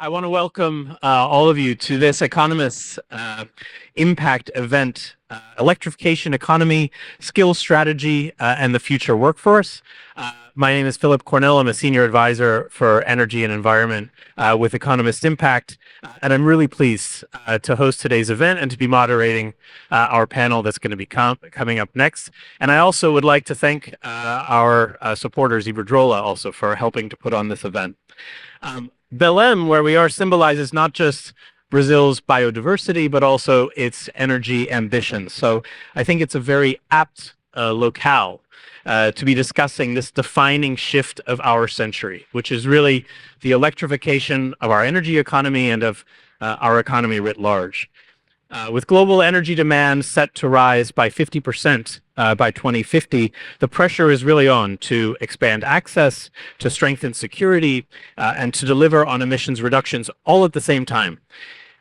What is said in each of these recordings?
I want to welcome all of you to this Economist Impact event, Electrification Economy, Skills Strategy, and the Future Workforce. My name is Philip Cornell. I'm a Senior Advisor for Energy and Environment with Economist Impact, and I'm really pleased to host today's event and to be moderating our panel that's going to be coming up next. And I also would like to thank our supporters, Iberdrola, also for helping to put on this event. Belém, where we are, symbolizes not just Brazil's biodiversity, but also its energy ambitions. So I think it's a very apt locale to be discussing this defining shift of our century, which is really the electrification of our energy economy and of our economy writ large. With global energy demand set to rise by 50% by 2050, the pressure is really on to expand access, to strengthen security, and to deliver on emissions reductions all at the same time.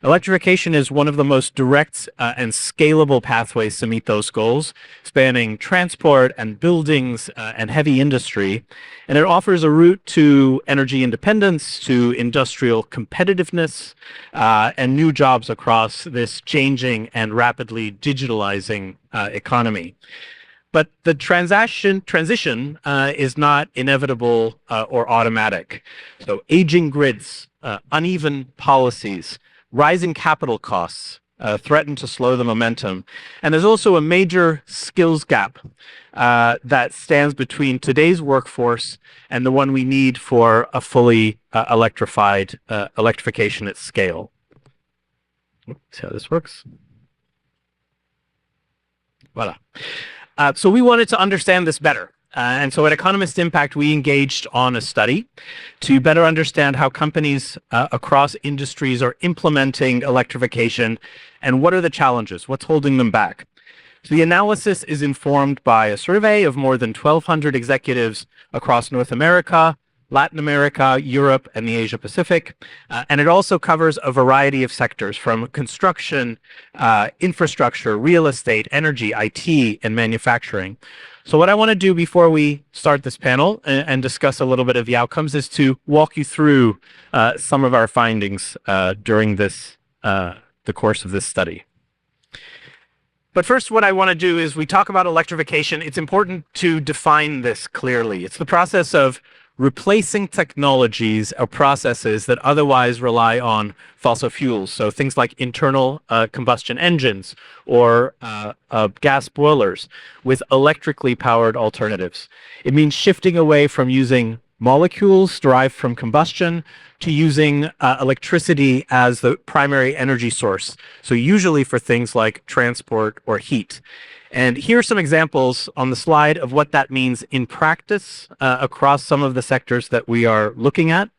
Electrification is one of the most direct and scalable pathways to meet those goals, spanning transport and buildings and heavy industry. And it offers a route to energy independence, to industrial competitiveness, and new jobs across this changing and rapidly digitalizing economy. But the transition is not inevitable or automatic. So aging grids, uneven policies, rising capital costs threaten to slow the momentum. And there's also a major skills gap that stands between today's workforce and the one we need for a fully electrified electrification at scale. Let's see how this works. Voila. So we wanted to understand this better. And so at Economist Impact, we engaged on a study to better understand how companies across industries are implementing electrification and what are the challenges, what's holding them back. So the analysis is informed by a survey of more than 1,200 executives across North America, Latin America, Europe, and the Asia Pacific. And it also covers a variety of sectors from construction, infrastructure, real estate, energy, IT, and manufacturing. So what I want to do before we start this panel and discuss a little bit of the outcomes is to walk you through some of our findings during this the course of this study. But first, what I want to do is we talk about electrification. It's important to define this clearly. It's the process of replacing technologies or processes that otherwise rely on fossil fuels. So things like internal combustion engines or gas boilers with electrically powered alternatives. It means shifting away from using molecules derived from combustion to using electricity as the primary energy source. So usually for things like transport or heat. And here are some examples on the slide of what that means in practice across some of the sectors that we are looking at.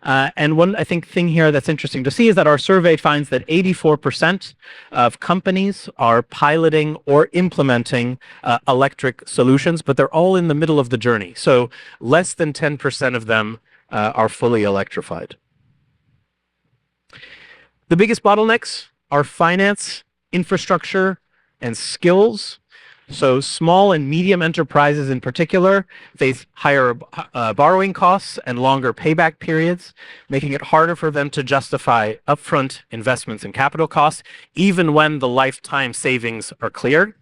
And one, I think, thing here that's interesting to see is that our survey finds that 84% of companies are piloting or implementing electric solutions, but they're all in the middle of the journey. So less than 10% of them are fully electrified. The biggest bottlenecks are finance, infrastructure, and skills. So small and medium enterprises in particular face higher borrowing costs and longer payback periods, making it harder for them to justify upfront investments in capital costs, even when the lifetime savings are clear.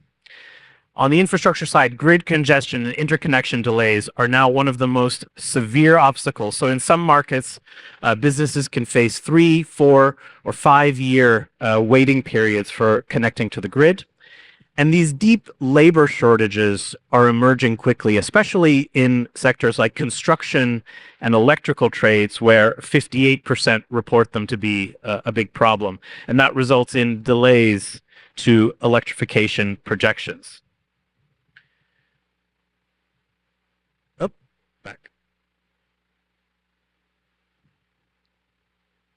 On the infrastructure side, grid congestion and interconnection delays are now one of the most severe obstacles. So in some markets, businesses can face 3, 4, or 5-year waiting periods for connecting to the grid. And these deep labor shortages are emerging quickly, especially in sectors like construction and electrical trades, where 58% report them to be a big problem. And that results in delays to electrification projections. Oh, back.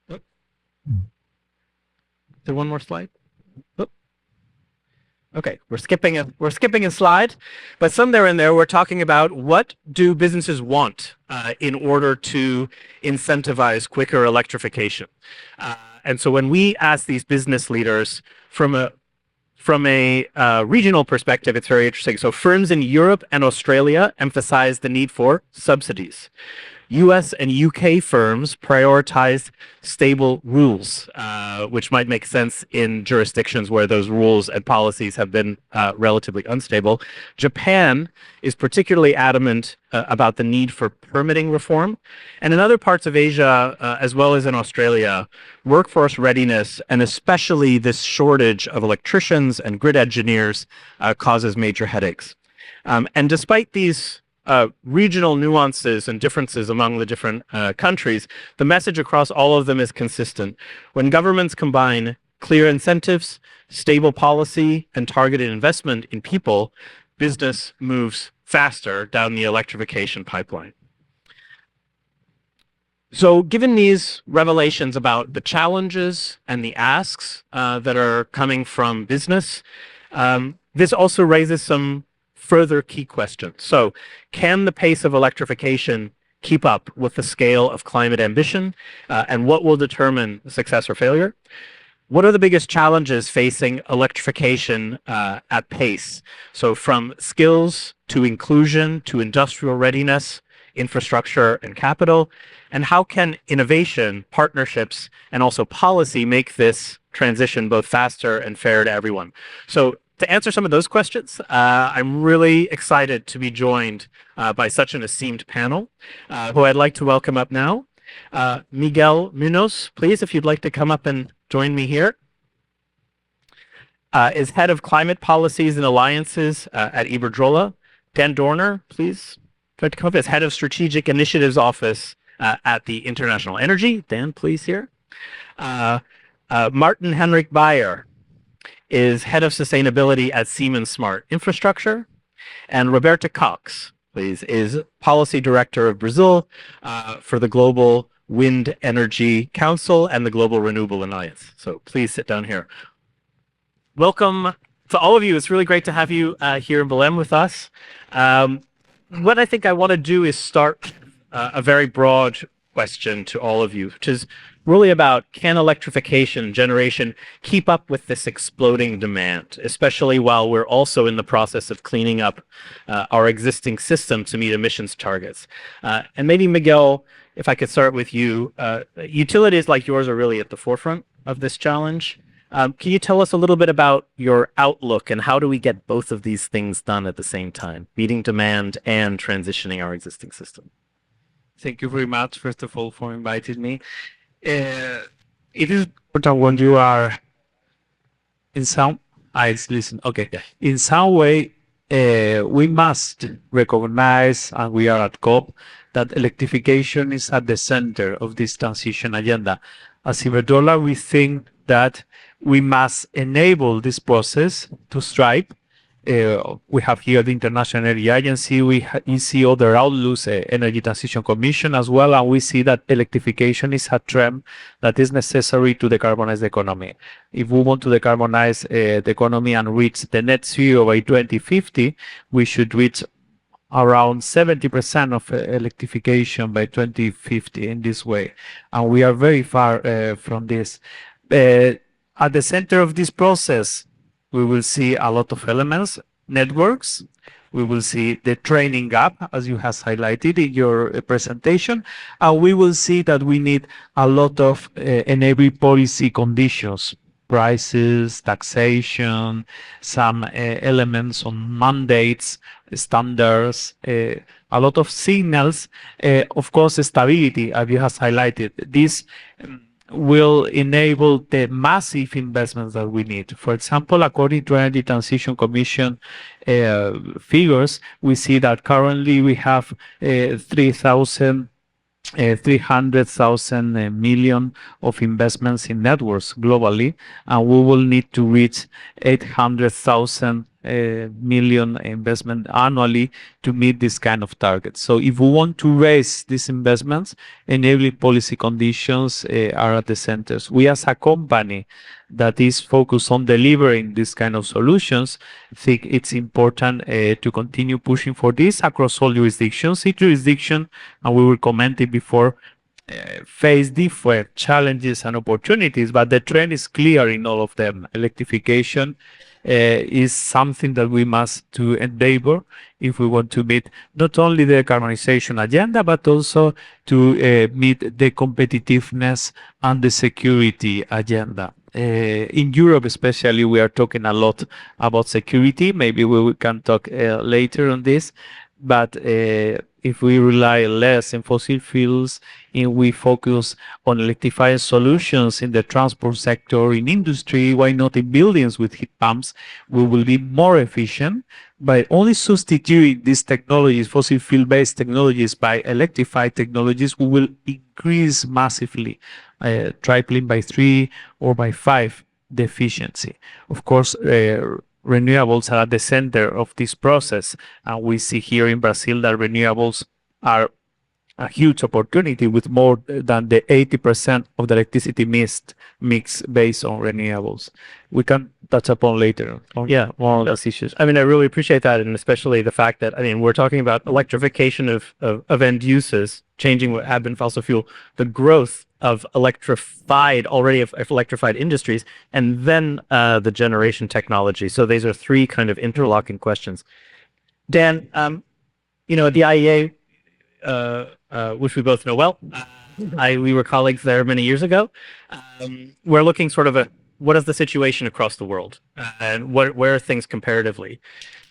Oh. Is there one more slide? Oh. Okay, we're skipping a slide, but somewhere in there we're talking about what do businesses want in order to incentivize quicker electrification. And so when we ask these business leaders from a regional perspective, it's very interesting. So firms in Europe and Australia emphasize the need for subsidies. US and UK firms prioritized stable rules, which might make sense in jurisdictions where those rules and policies have been relatively unstable. Japan is particularly adamant about the need for permitting reform. And in other parts of Asia, as well as in Australia, workforce readiness, and especially this shortage of electricians and grid engineers, causes major headaches. And despite these regional nuances and differences among the different countries, the message across all of them is consistent. When governments combine clear incentives, stable policy, and targeted investment in people, business moves faster down the electrification pipeline. So given these revelations about the challenges and the asks that are coming from business, this also raises some further key questions. So can the pace of electrification keep up with the scale of climate ambition? And what will determine success or failure? What are the biggest challenges facing electrification at pace? So from skills to inclusion to industrial readiness, infrastructure and capital, and how can innovation, partnerships, and also policy make this transition both faster and fair to everyone? So to answer some of those questions, I'm really excited to be joined by such an esteemed panel, who I'd like to welcome up now. Miguel Munoz, please, if you'd like to come up and join me here, is Head of Climate Policies and Alliances at Iberdrola. Dan Dorner, please, if you'd like to come up, is Head of Strategic Initiatives Office at the International Energy. Dan, please, here. Martin Henrik Bayer is Head of Sustainability at Siemens Smart Infrastructure. And Roberta Cox, please, is Policy Director of Brazil for the Global Wind Energy Council and the Global Renewable Alliance. So please sit down here. Welcome to all of you. It's really great to have you here in Belém with us. What I think I want to do is start a very broad question to all of you, which is really about, can electrification generation keep up with this exploding demand, especially while we're also in the process of cleaning up our existing system to meet emissions targets? And maybe, Miguel, if I could start with you, utilities like yours are really at the forefront of this challenge. Can you tell us a little bit about your outlook and how do we get both of these things done at the same time, meeting demand and transitioning our existing system? Thank you very much, first of all, for inviting me. It is important when you are in some, listen, okay. Yeah. In some way, we must recognize, and we are at COP, that electrification is at the center of this transition agenda. As Iberdrola, we think that we must enable this process to strive. We have here the International Energy Agency, we see other outlooks, Energy Transition Commission as well, and we see that electrification is a trend that is necessary to decarbonize the economy. If we want to decarbonize the economy and reach the net zero by 2050, we should reach around 70% of electrification by 2050 in this way. And we are very far from this. At the center of this process, we will see a lot of elements, networks. We will see the training gap, as you have highlighted in your presentation. And we will see that we need a lot of enabling policy conditions, prices, taxation, some elements on mandates, standards, a lot of signals, of course, stability, as you have highlighted. This will enable the massive investments that we need. For example, according to Energy Transition Commission figures, we see that currently we have 300,000 million of investments in networks globally, and we will need to reach 800,000 million investment annually to meet this kind of targets. So if we want to raise these investments, enabling policy conditions are at the centers. We as a company that is focused on delivering this kind of solutions, think it's important to continue pushing for this across all jurisdictions. Each jurisdiction, and we will comment it before, face different challenges and opportunities, but the trend is clear in all of them. Electrification is something that we must to endeavor if we want to meet not only the decarbonization agenda, but also to meet the competitiveness and the security agenda. In Europe, especially, we are talking a lot about security. Maybe we can talk later on this, but if we rely less on fossil fuels and we focus on electrifying solutions in the transport sector, in industry, why not in buildings with heat pumps, we will be more efficient. By only substituting these technologies, fossil fuel-based technologies, by electrified technologies, we will increase massively, tripling by 3 or by 5 the efficiency. Of course, renewables are at the center of this process, and we see here in Brazil that renewables are a huge opportunity with more than the 80% of the electricity mix based on renewables. We can touch upon later on more of those issues. I mean, I really appreciate that, and especially the fact that, I mean, we're talking about electrification of end uses, changing what had been fossil fuel, the growth of already electrified industries, and then the generation technology. So these are three kind of interlocking questions. Dan, the IEA, which we both know well, we were colleagues there many years ago. We're looking sort of what is the situation across the world, and where are things comparatively?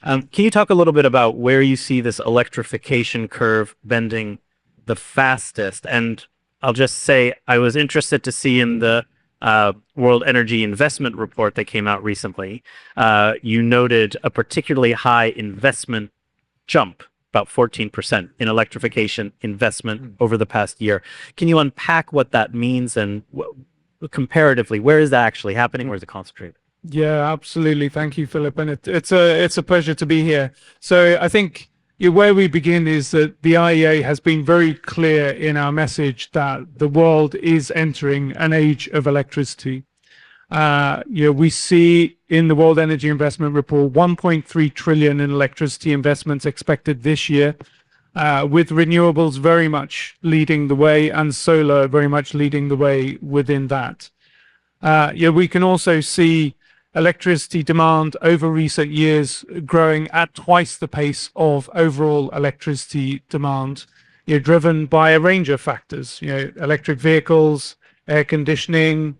Can you talk a little bit about where you see this electrification curve bending the fastest? And I'll just say I was interested to see in the World Energy Investment Report that came out recently, you noted a particularly high investment jump, about 14% in electrification investment over the past year. Can you unpack what that means, and comparatively, where is that actually happening? Where is it concentrated? Yeah, absolutely. Thank you, Philip. And it's a pleasure to be here. So I think where we begin is that the IEA has been very clear in our message that the world is entering an age of electricity. We see in the World Energy Investment Report 1.3 trillion in electricity investments expected this year, with renewables very much leading the way and solar very much leading the way within that. We can also see electricity demand over recent years growing at twice the pace of overall electricity demand, driven by a range of factors, electric vehicles, air conditioning,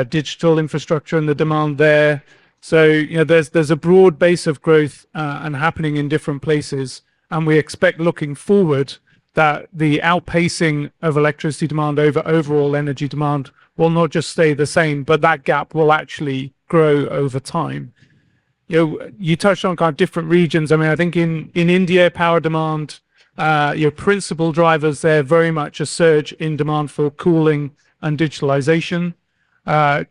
digital infrastructure and the demand there. So there's a broad base of growth and happening in different places, and we expect looking forward that the outpacing of electricity demand over overall energy demand will not just stay the same, but that gap will actually grow over time. You touched on kind of different regions. I mean, I think in India, power demand, your principal drivers there very much a surge in demand for cooling and digitalization.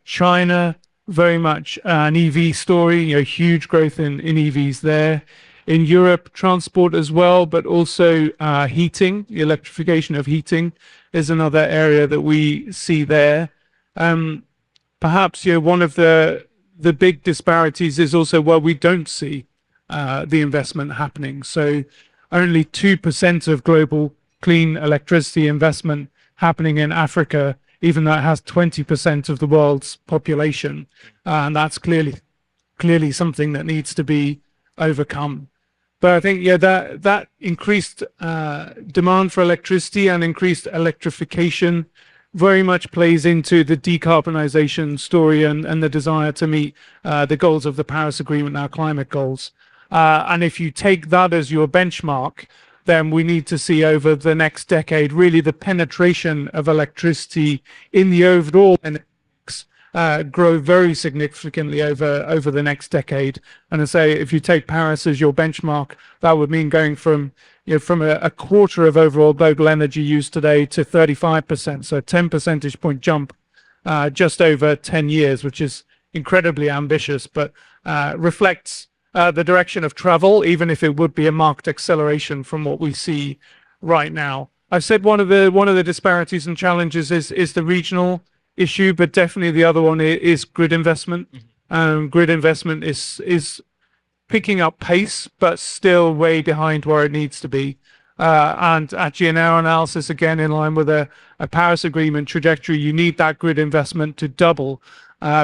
China, very much an EV story, huge growth in EVs there. In Europe, transport as well, but also heating, the electrification of heating is another area that we see there. Perhaps one of the big disparities is also where we don't see the investment happening. So only 2% of global clean electricity investment happening in Africa, even though it has 20% of the world's population. And that's clearly something that needs to be overcome. But I think, that increased demand for electricity and increased electrification very much plays into the decarbonization story and the desire to meet the goals of the Paris Agreement, our climate goals. And if you take that as your benchmark, then we need to see over the next decade really the penetration of electricity in the overall mix grow very significantly over the next decade. And I say, if you take Paris as your benchmark, that would mean going from a quarter of overall global energy use today to 35%, so a 10 percentage point jump just over 10 years, which is incredibly ambitious, but reflects the direction of travel, even if it would be a marked acceleration from what we see right now. I've said one of the disparities and challenges is the regional issue, but definitely the other one is grid investment. Grid investment is picking up pace, but still way behind where it needs to be. And actually, in our analysis, again, in line with a Paris Agreement trajectory, you need that grid investment to double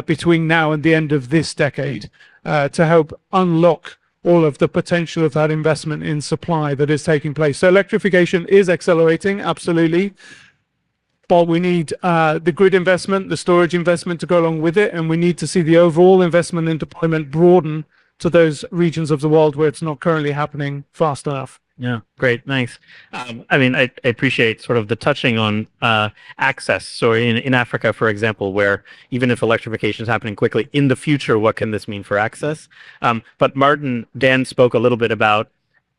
between now and the end of this decade to help unlock all of the potential of that investment in supply that is taking place. So electrification is accelerating, absolutely. But we need the grid investment, the storage investment to go along with it, and we need to see the overall investment and deployment broaden to those regions of the world where it's not currently happening fast enough. Yeah, great, nice. I mean, I appreciate sort of the touching on access. So in Africa, for example, where even if electrification is happening quickly, in the future, what can this mean for access? But Dan spoke a little bit about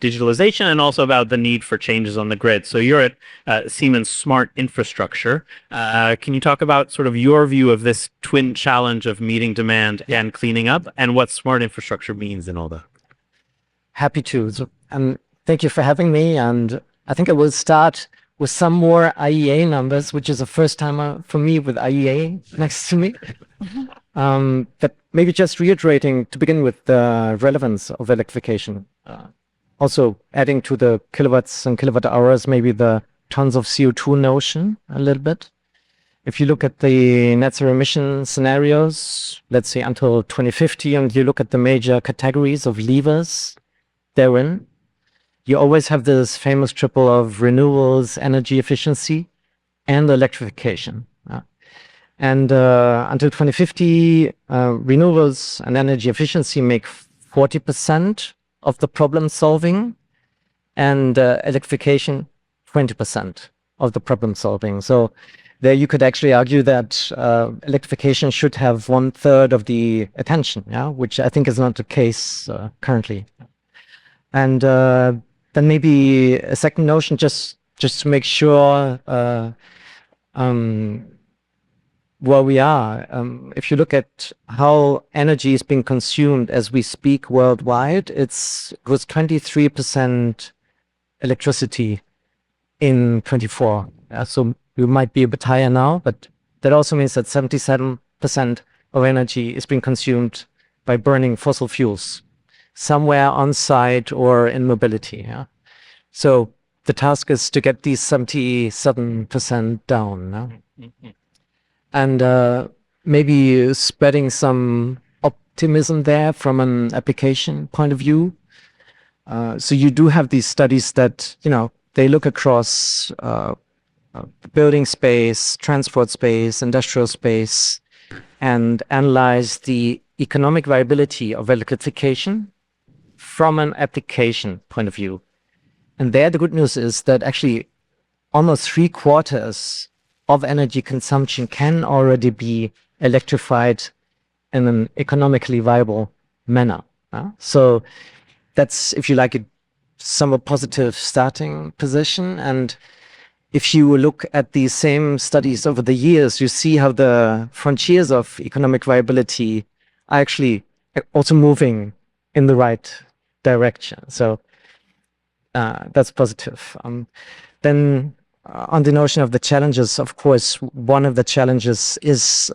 digitalization and also about the need for changes on the grid. So you're at Siemens Smart Infrastructure. Can you talk about sort of your view of this twin challenge of meeting demand and cleaning up, and what smart infrastructure means in all that? Happy to. So, thank you for having me. And I think I will start with some more IEA numbers, which is a first timer for me with IEA next to me. But maybe just reiterating to begin with the relevance of electrification. Also adding to the kilowatts and kilowatt hours, maybe the tons of CO2 notion a little bit. If you look at the net zero emission scenarios, let's say until 2050, and you look at the major categories of levers therein, you always have this famous triple of renewables, energy efficiency, and electrification. And until 2050, renewables and energy efficiency make 40% of the problem solving, and electrification 20% of the problem solving. So there you could actually argue that electrification should have 1/3 of the attention, which I think is not the case currently. And then maybe a second notion, just to make sure where we are. If you look at how energy is being consumed as we speak worldwide, it was 23% electricity in 24. So we might be a bit higher now, but that also means that 77% of energy is being consumed by burning fossil fuels, somewhere on site or in mobility. So the task is to get these 77% down. And maybe spreading some optimism there from an application point of view. So you do have these studies that, they look across building space, transport space, industrial space, and analyze the economic viability of electrification from an application point of view. And there the good news is that actually almost 3/4 of energy consumption can already be electrified in an economically viable manner. So that's, if you like, a somewhat positive starting position. And if you look at these same studies over the years, you see how the frontiers of economic viability are actually also moving in the right direction. So that's positive. Then on the notion of the challenges, of course, one of the challenges is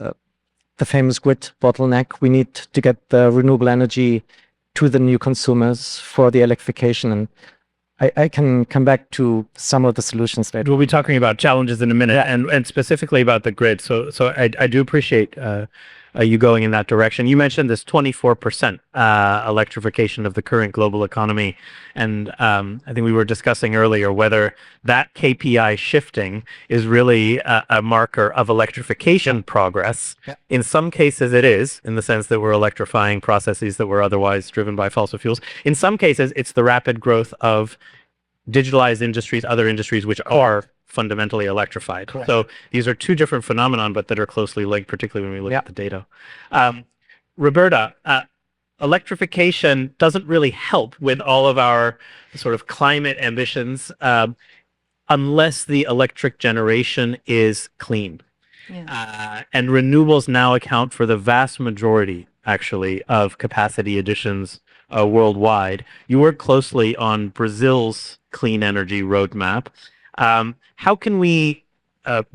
the famous grid bottleneck. We need to get the renewable energy to the new consumers for the electrification. And I can come back to some of the solutions later. We'll be talking about challenges in a minute, and specifically about the grid. So I do appreciate you going in that direction. You mentioned this 24% electrification of the current global economy, and I think we were discussing earlier whether that KPI shifting is really a marker of electrification progress. Yeah. In some cases it is, in the sense that we're electrifying processes that were otherwise driven by fossil fuels. In some cases it's the rapid growth of digitalized industries, other industries which are fundamentally electrified. Correct. So these are two different phenomenon, but that are closely linked, particularly when we look at the data. Roberta, electrification doesn't really help with all of our sort of climate ambitions unless the electric generation is clean. Yeah. And renewables now account for the vast majority, actually, of capacity additions worldwide. You work closely on Brazil's clean energy roadmap. How can we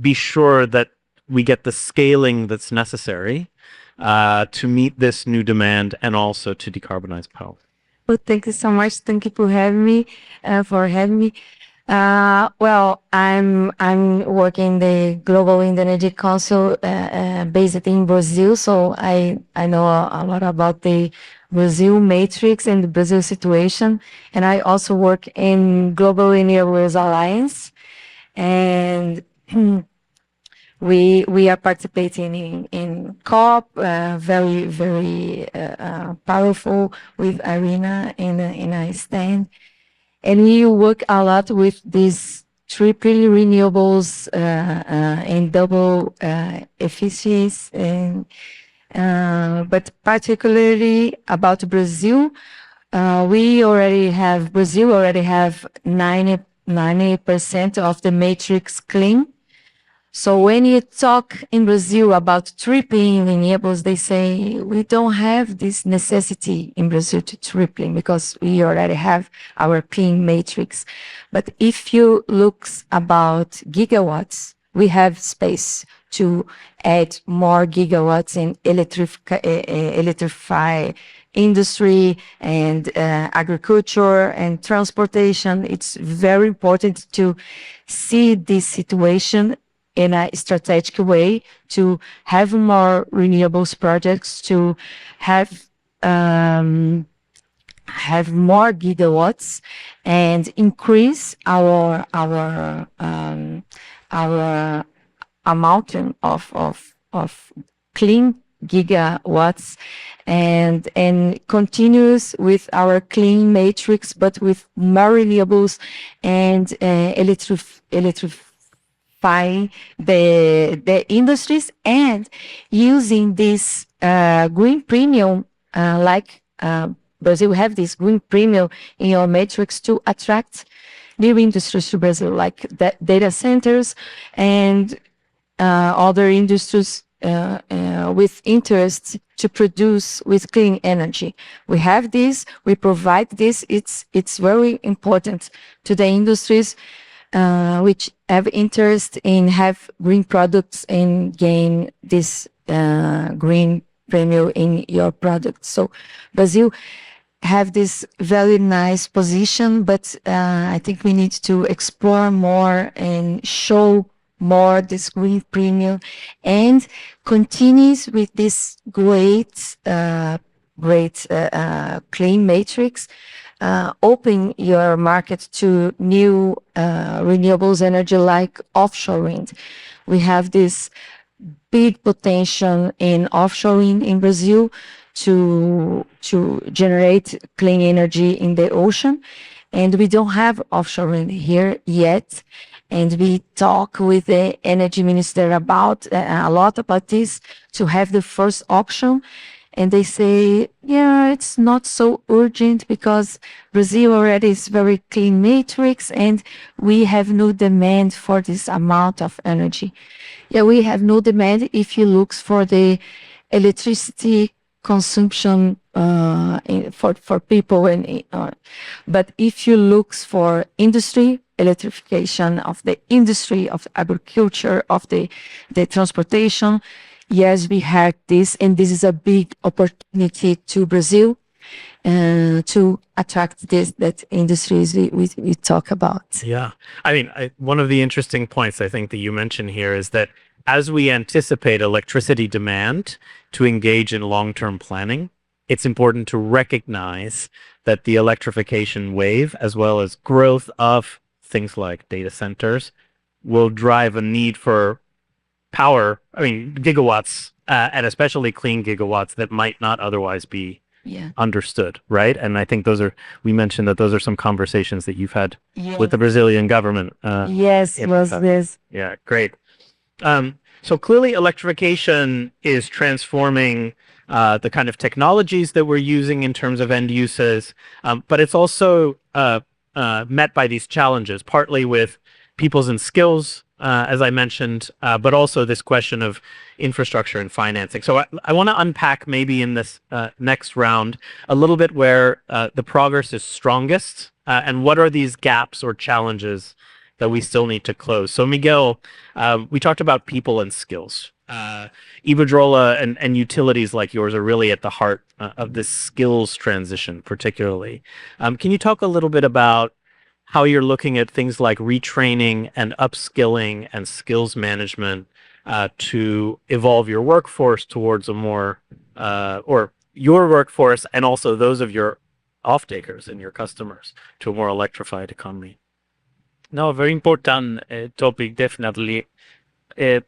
be sure that we get the scaling that's necessary to meet this new demand and also to decarbonize power? Well, thank you so much. Thank you for having me. Well, I'm working the Global Wind Energy Council based in Brazil, so I know a lot about the Brazil matrix and the Brazil situation, and I also work in Global Renewables Alliance, and we are participating in COP, very powerful with Irina in a stand. And we work a lot with these triple renewables and double efficiencies, and but particularly about Brazil, Brazil already have 90% of the matrix clean. So when you talk in Brazil about tripling renewables, they say we don't have this necessity in Brazil to tripling because we already have our clean matrix. But if you look about gigawatts, we have space to add more gigawatts in electrify industry and agriculture and transportation. It's very important to see this situation in a strategic way, to have more renewables projects, to have more gigawatts, and increase our amount of clean gigawatts, and continues with our clean matrix, but with more renewables and electrify the industries, and using this green premium, like Brazil have this green premium in your matrix to attract new industries to Brazil, like data centers and other industries with interest to produce with clean energy. We have this, we provide this. It's very important to the industries which have interest in have green products and gain this green premium in your product. So Brazil have this very nice position, but I think we need to explore more and show more this green premium, and continues with this great clean matrix, open your market to new renewables energy like offshore wind. We have this big potential in offshore wind in Brazil to generate clean energy in the ocean, and we don't have offshore wind here yet. And we talk with the energy minister about a lot about this, to have the first auction. And they say, yeah, it's not so urgent because Brazil already is very clean matrix and we have no demand for this amount of energy. Yeah, we have no demand if you look for the electricity consumption for people, and but if you look for industry, electrification of the industry, of agriculture, of the transportation, yes, we have this, and this is a big opportunity to Brazil to attract that industries we talk about. Yeah. I mean, one of the interesting points I think that you mentioned here is that as we anticipate electricity demand to engage in long-term planning, it's important to recognize that the electrification wave, as well as growth of things like data centers, will drive a need for power, I mean, gigawatts, and especially clean gigawatts that might not otherwise be understood, right? And I think we mentioned that those are some conversations that you've had with the Brazilian government. Yes, it was this. Yeah, great. So clearly electrification is transforming the kind of technologies that we're using in terms of end uses, but it's also met by these challenges, partly with peoples and skills, as I mentioned, but also this question of infrastructure and financing. So I want to unpack maybe in this next round a little bit where the progress is strongest and what are these gaps or challenges that we still need to close. So Miguel, we talked about people and skills. Iberdrola and utilities like yours are really at the heart of this skills transition, particularly. Can you talk a little bit about how you're looking at things like retraining and upskilling and skills management to evolve your workforce towards a more, or your workforce and also those of your off-takers and your customers to a more electrified economy. No, very important topic, definitely. Uh,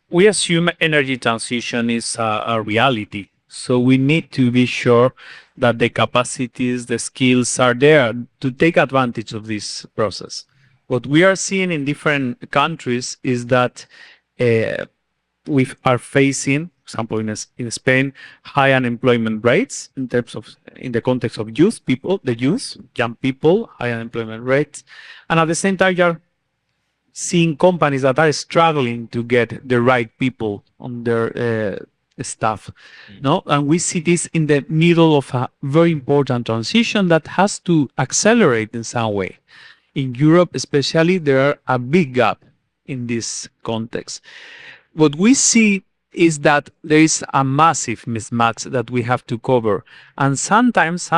we assume energy transition is a reality. So we need to be sure that the capacities, the skills are there to take advantage of this process. What we are seeing in different countries is that we are facing, for example, in Spain, high unemployment rates in the context of youth people, the youth, young people, high unemployment rates, and at the same time, you're seeing companies that are struggling to get the right people on their staff. No, and we see this in the middle of a very important transition that has to accelerate in some way. In Europe, especially, there are a big gap in this context. What we see is that there is a massive mismatch that we have to cover. And sometimes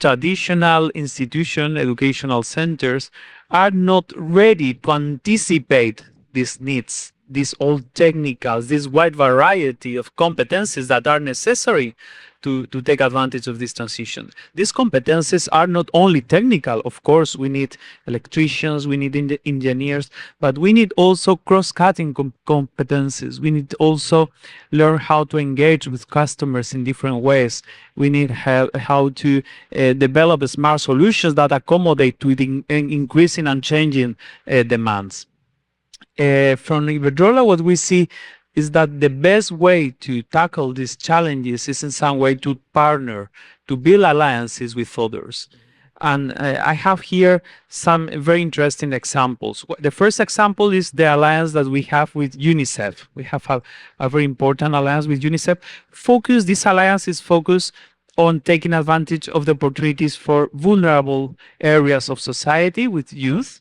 traditional educational centers are not ready to anticipate these needs, these old technicals, this wide variety of competencies that are necessary to take advantage of this transition. These competences are not only technical. Of course, we need electricians, we need engineers, but we need also cross-cutting competences. We need also learn how to engage with customers in different ways. We need how to develop smart solutions that accommodate to the increasing and changing demands. From Iberdrola, what we see is that the best way to tackle these challenges is in some way to partner, to build alliances with others. And I have here some very interesting examples. The first example is the alliance that we have with UNICEF. We have a very important alliance with UNICEF. This alliance is focused on taking advantage of the opportunities for vulnerable areas of society with youth.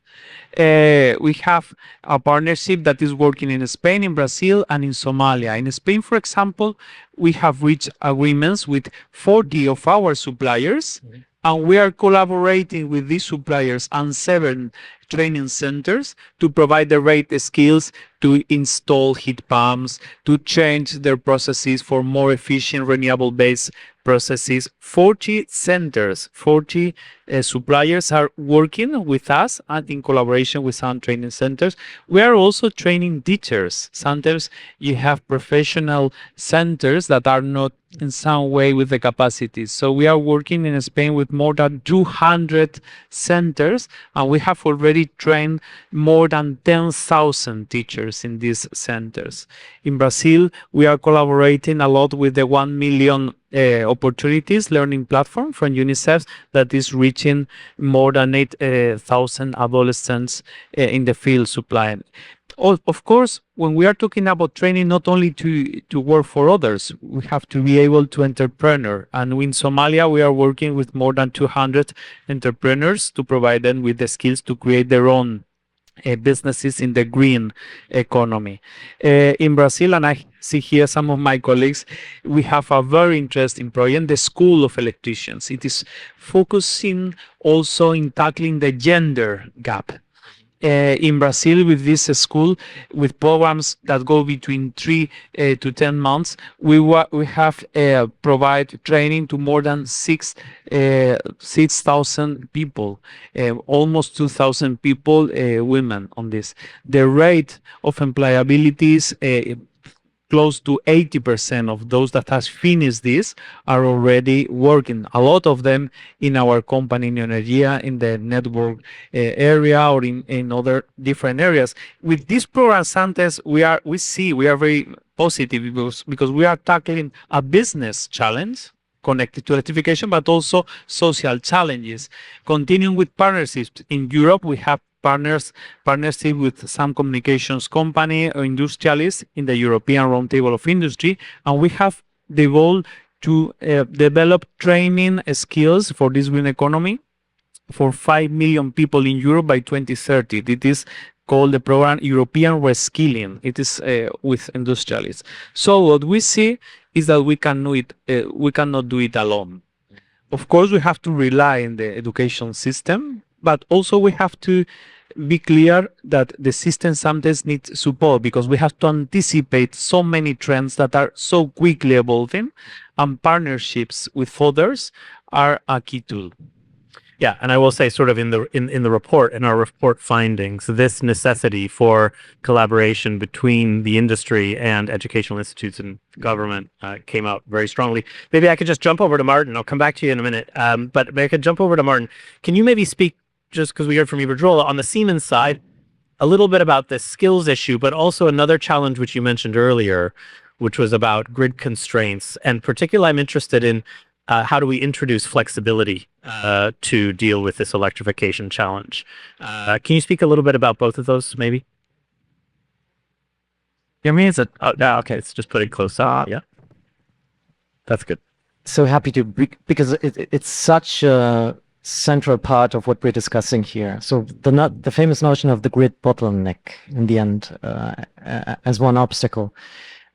We have a partnership that is working in Spain, in Brazil, and in Somalia. In Spain, for example, we have reached agreements with 40 of our suppliers, and we are collaborating with these suppliers and 7 training centers to provide the right skills to install heat pumps, to change their processes for more efficient renewable-based processes. 40 centers, 40 suppliers are working with us and in collaboration with some training centers. We are also training teachers. Sometimes you have professional centers that are not in some way with the capacities. So we are working in Spain with more than 200 centers, and we have already trained more than 10,000 teachers in these centers. In Brazil, we are collaborating a lot with the 1 million opportunities learning platform from UNICEF that is reaching more than 8,000 adolescents in the field supplying. Of course, when we are talking about training, not only to work for others, we have to be able to entrepreneur. And in Somalia, we are working with more than 200 entrepreneurs to provide them with the skills to create their own businesses in the green economy. In Brazil, and I see here some of my colleagues, we have a very interesting project, the School of Electricians. It is focusing also in tackling the gender gap. In Brazil, with this school, with programs that go between 3 to 10 months, we have provide training to more than 6,000 people, almost 2,000 people, women on this. The rate of employability is close to 80% of those that has finished this are already working. A lot of them in our company in Energia, in the network area, or in other different areas. With this program, Santes, we are very positive because we are tackling a business challenge connected to electrification, but also social challenges. Continuing with partnerships in Europe, we have partnership with some communications company or industrialists in the European Roundtable of Industry, and we have the goal to develop training skills for this green economy for 5 million people in Europe by 2030. It is called the program European Reskilling. It is with industrialists. So what we see is that we cannot do it alone. Of course, we have to rely on the education system, but also we have to be clear that the system sometimes needs support because we have to anticipate so many trends that are so quickly evolving, and partnerships with others are a key tool. Yeah, and I will say, sort of in the report, in our report findings, this necessity for collaboration between the industry and educational institutes and government came out very strongly. Maybe I could just jump over to Martin. I'll come back to you in a minute. But maybe I could jump over to Martin. Can you maybe speak, just because we heard from Iberdrola, on the Siemens side, a little bit about the skills issue, but also another challenge which you mentioned earlier, which was about grid constraints. And particularly, I'm interested in how do we introduce flexibility to deal with this electrification challenge? Can you speak a little bit about both of those, maybe? You mean is it? Oh, no, okay, it's just put it close up. Yeah, that's good. So happy to, because it's such a central part of what we're discussing here. So the famous notion of the grid bottleneck in the end as one obstacle.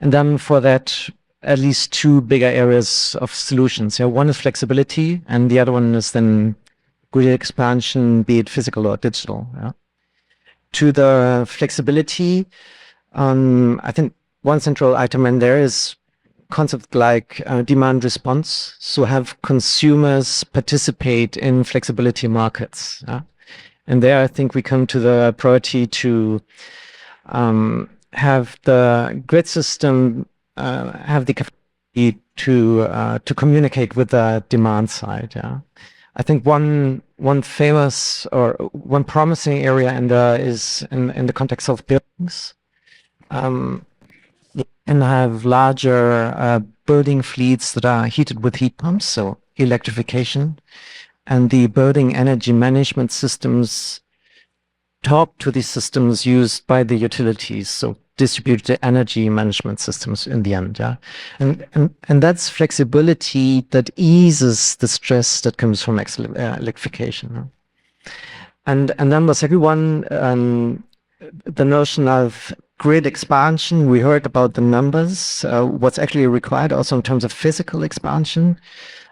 And then for that, at least two bigger areas of solutions. One is flexibility, and the other one is then grid expansion, be it physical or digital. To the flexibility, I think one central item in there is concept like demand response. So have consumers participate in flexibility markets. And there I think we come to the priority to have the grid system have the capacity to communicate with the demand side. I think one famous or one promising area is in the context of buildings. And have larger building fleets that are heated with heat pumps, so electrification, and the building energy management systems talk to the systems used by the utilities, so distributed energy management systems in the end. And that's flexibility that eases the stress that comes from electrification. And then the second one, the notion of grid expansion. We heard about the numbers, what's actually required also in terms of physical expansion,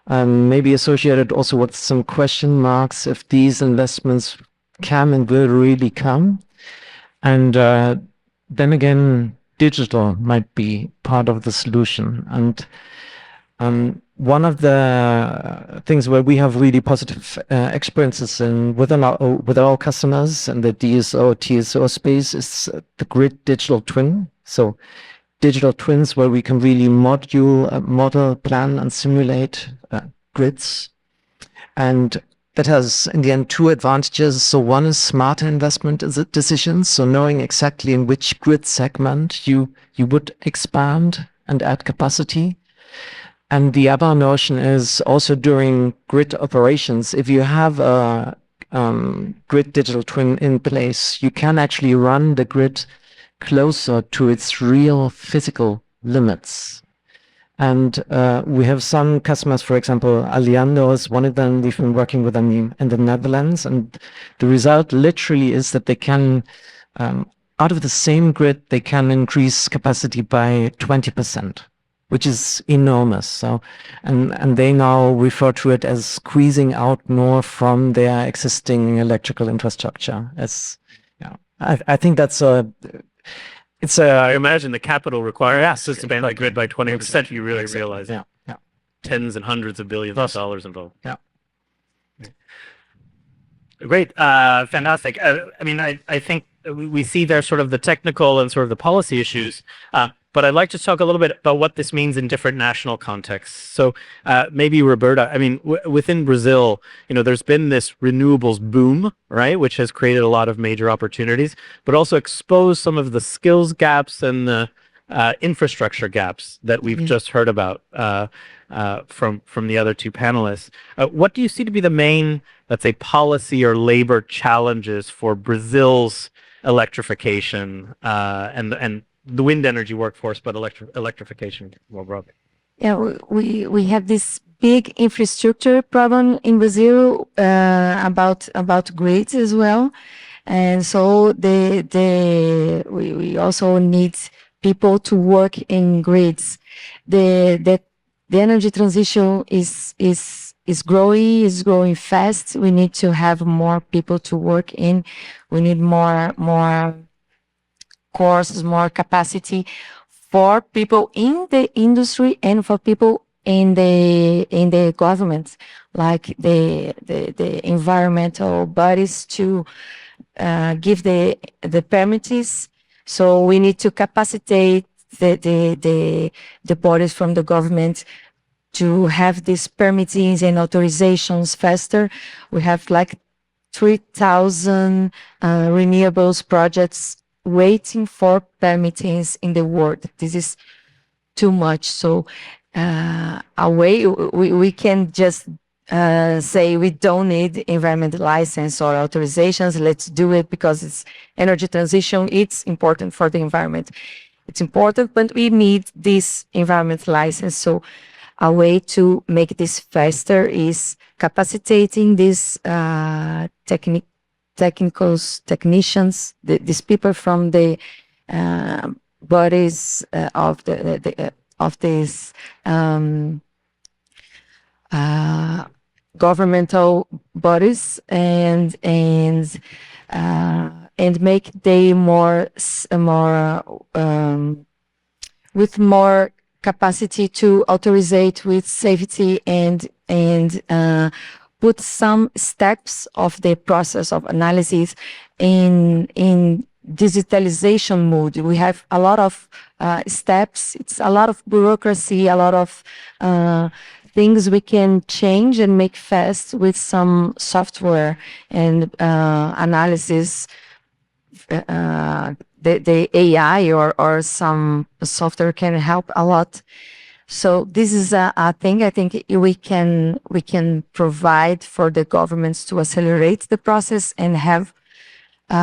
maybe associated also with some question marks if these investments can and will really come. And then again, digital might be part of the solution. And one of the things where we have really positive experiences with our customers and the DSO, TSO space is the grid digital twin. So digital twins where we can really model, plan, and simulate grids. And that has, in the end, two advantages. So one is smarter investment decisions. So knowing exactly in which grid segment you would expand and add capacity. And the other notion is also during grid operations, if you have a grid digital twin in place, you can actually run the grid closer to its real physical limits. And we have some customers, for example, Aliando is one of them. We've been working with them in the Netherlands. And the result literally is that they can, out of the same grid, they can increase capacity by 20%. Which is enormous. So, and they now refer to it as squeezing out more from their existing electrical infrastructure. I think that's I imagine the capital required to expand the grid by 20%. You really realize tens and hundreds of billions of dollars involved. Yeah. Great, fantastic. I mean, I think we see there sort of the technical and sort of the policy issues. But I'd like to talk a little bit about what this means in different national contexts. So maybe Roberta, I mean, within Brazil, there's been this renewables boom, right, which has created a lot of major opportunities, but also exposed some of the skills gaps and the infrastructure gaps that we've just heard about from the other two panelists. What do you see to be the main, let's say, policy or labor challenges for Brazil's electrification and the wind energy workforce, but electrification more broadly? Yeah, we have this big infrastructure problem in Brazil about grids as well, and so we also need people to work in grids. The energy transition is is growing fast. We need to have more people to work in. We need more courses, more capacity for people in the industry and for people in the government, like the environmental bodies to give the permits. So we need to capacitate the bodies from the government to have these permittings and authorizations faster. We have like 3,000 renewables projects waiting for permittings in the world. This is too much. So we can just say we don't need environmental license or authorizations. Let's do it because it's energy transition. It's important for the environment. It's important, but we need this environmental license. So a way to make this faster is capacitating these technicians, these people from the bodies of of these governmental bodies and make they more with more capacity to authorize with safety and put some steps of the process of analysis in digitalization mode. We have a lot of steps. It's a lot of bureaucracy, a lot of things we can change and make fast with some software and analysis. The AI or some software can help a lot. So this is a thing I think we can provide for the governments to accelerate the process and have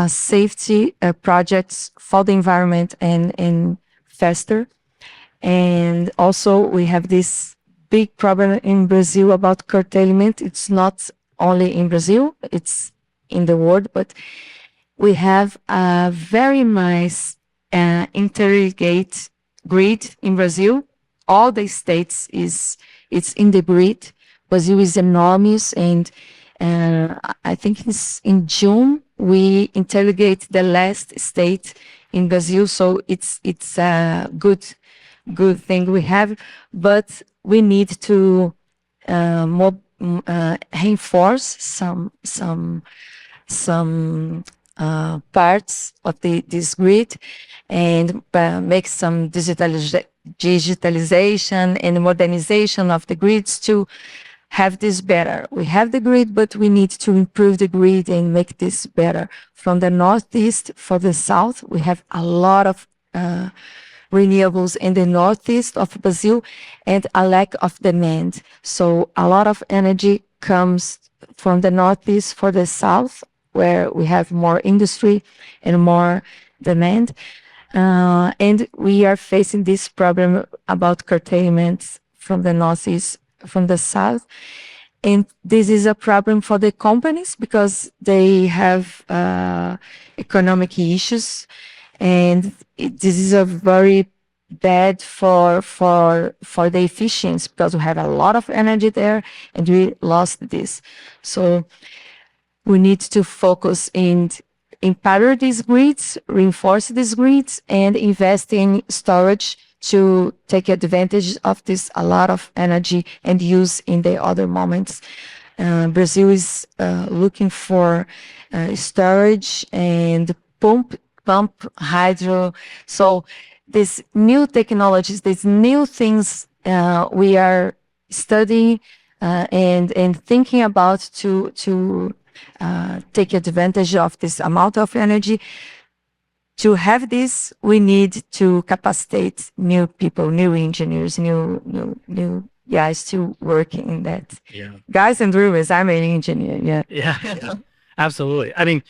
safety projects for the environment and faster. And also we have this big problem in Brazil about curtailment. It's not only in Brazil, it's in the world, but we have a very nice interligate grid in Brazil. All the states it's in the grid. Brazil is enormous, and I think it's in June we interligate the last state in Brazil. So it's a good thing we have, but we need to reinforce some parts of this grid and make some digitalization and modernization of the grids to have this better. We have the grid, but we need to improve the grid and make this better. From the northeast for the south, we have a lot of renewables in the northeast of Brazil and a lack of demand. So a lot of energy comes from the northeast for the south, where we have more industry and more demand. And we are facing this problem about curtailment from the northeast, from the south. And this is a problem for the companies because they have economic issues. And this is a very bad for the efficiency because we have a lot of energy there and we lost this. So we need to focus in empower these grids, reinforce these grids, and invest in storage to take advantage of this a lot of energy and use in the other moments. Brazil is looking for storage and pump hydro. So these new technologies, these new things we are studying and thinking about to take advantage of this amount of energy. To have this, we need to capacitate new people, new engineers, new guys to work in that. Yeah. Guys and women, I'm an engineer. Yeah. Yeah, absolutely. I mean,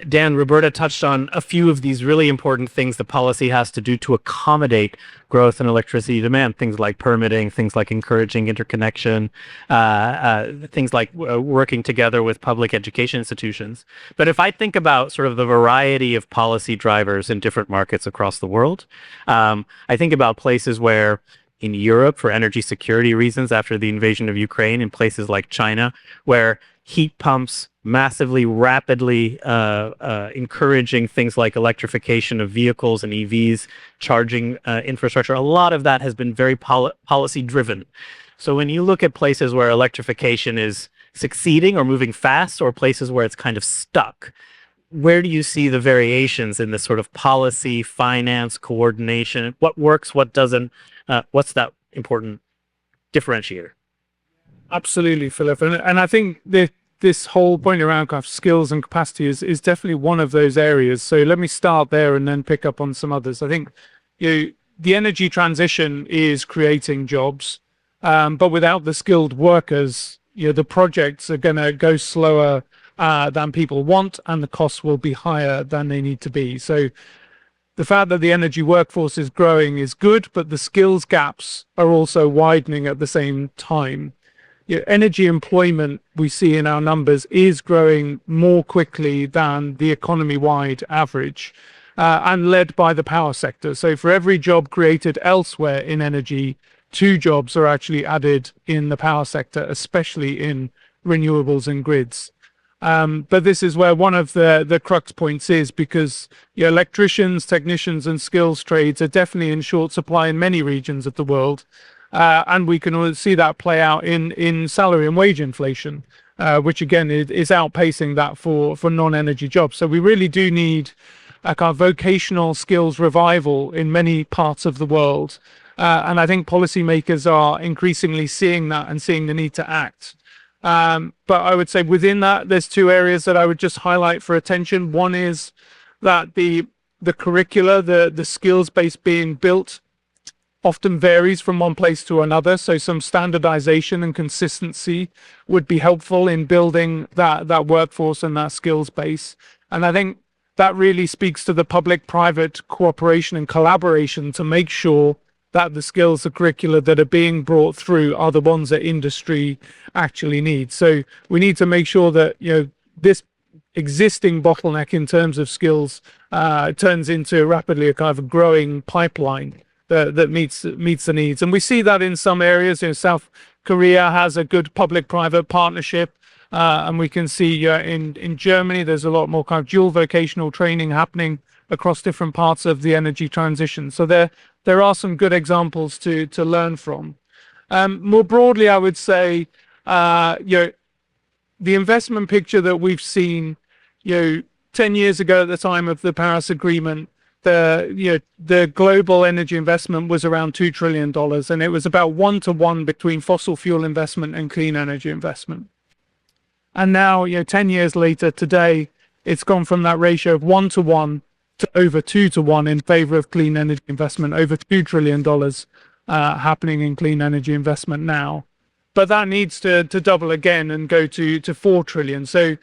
Dan, Roberta touched on a few of these really important things the policy has to do to accommodate growth in electricity demand, things like permitting, things like encouraging interconnection, things like working together with public education institutions. But if I think about sort of the variety of policy drivers in different markets across the world, I think about places where in Europe for energy security reasons after the invasion of Ukraine in places like China, where heat pumps massively, rapidly encouraging things like electrification of vehicles and EVs, charging infrastructure. A lot of that has been very policy driven. So when you look at places where electrification is succeeding or moving fast, or places where it's kind of stuck, where do you see the variations in this sort of policy, finance, coordination? What works, what doesn't? What's that important differentiator? Absolutely, Philip. And I think this whole point around kind of skills and capacity is definitely one of those areas. So let me start there and then pick up on some others. I think the energy transition is creating jobs, but without the skilled workers, the projects are going to go slower than people want, and the costs will be higher than they need to be. So the fact that the energy workforce is growing is good, but the skills gaps are also widening at the same time. Energy employment we see in our numbers is growing more quickly than the economy-wide average, and led by the power sector. So for every job created elsewhere in energy, 2 jobs are actually added in the power sector, especially in renewables and grids. But this is where one of the crux points is, because electricians, technicians, and skills trades are definitely in short supply in many regions of the world. And we can see that play out in salary and wage inflation, which again is outpacing that for non-energy jobs. So we really do need a kind of vocational skills revival in many parts of the world. And I think policymakers are increasingly seeing that and seeing the need to act. But I would say within that, there's 2 areas that I would just highlight for attention. One is that the curricula, the skills base being built often varies from one place to another. So some standardization and consistency would be helpful in building that workforce and that skills base. And I think that really speaks to the public-private cooperation and collaboration to make sure that the skills, the curricula that are being brought through are the ones that industry actually needs. So we need to make sure that this existing bottleneck in terms of skills turns into rapidly a kind of a growing pipeline that meets the needs. And we see that in some areas. South Korea has a good public-private partnership, and we can see in Germany there's a lot more kind of dual vocational training happening across different parts of the energy transition. So there are some good examples to learn from. More broadly, I would say, the investment picture that we've seen, 10 years ago at the time of the Paris Agreement, the global energy investment was around $2 trillion, and it was about 1-to-1 between fossil fuel investment and clean energy investment. And now, 10 years later, today, it's gone from that ratio of 1-to-1 to over 2-to-1 in favor of clean energy investment, over $2 trillion happening in clean energy investment now. But that needs to double again and go to 4 trillion. So,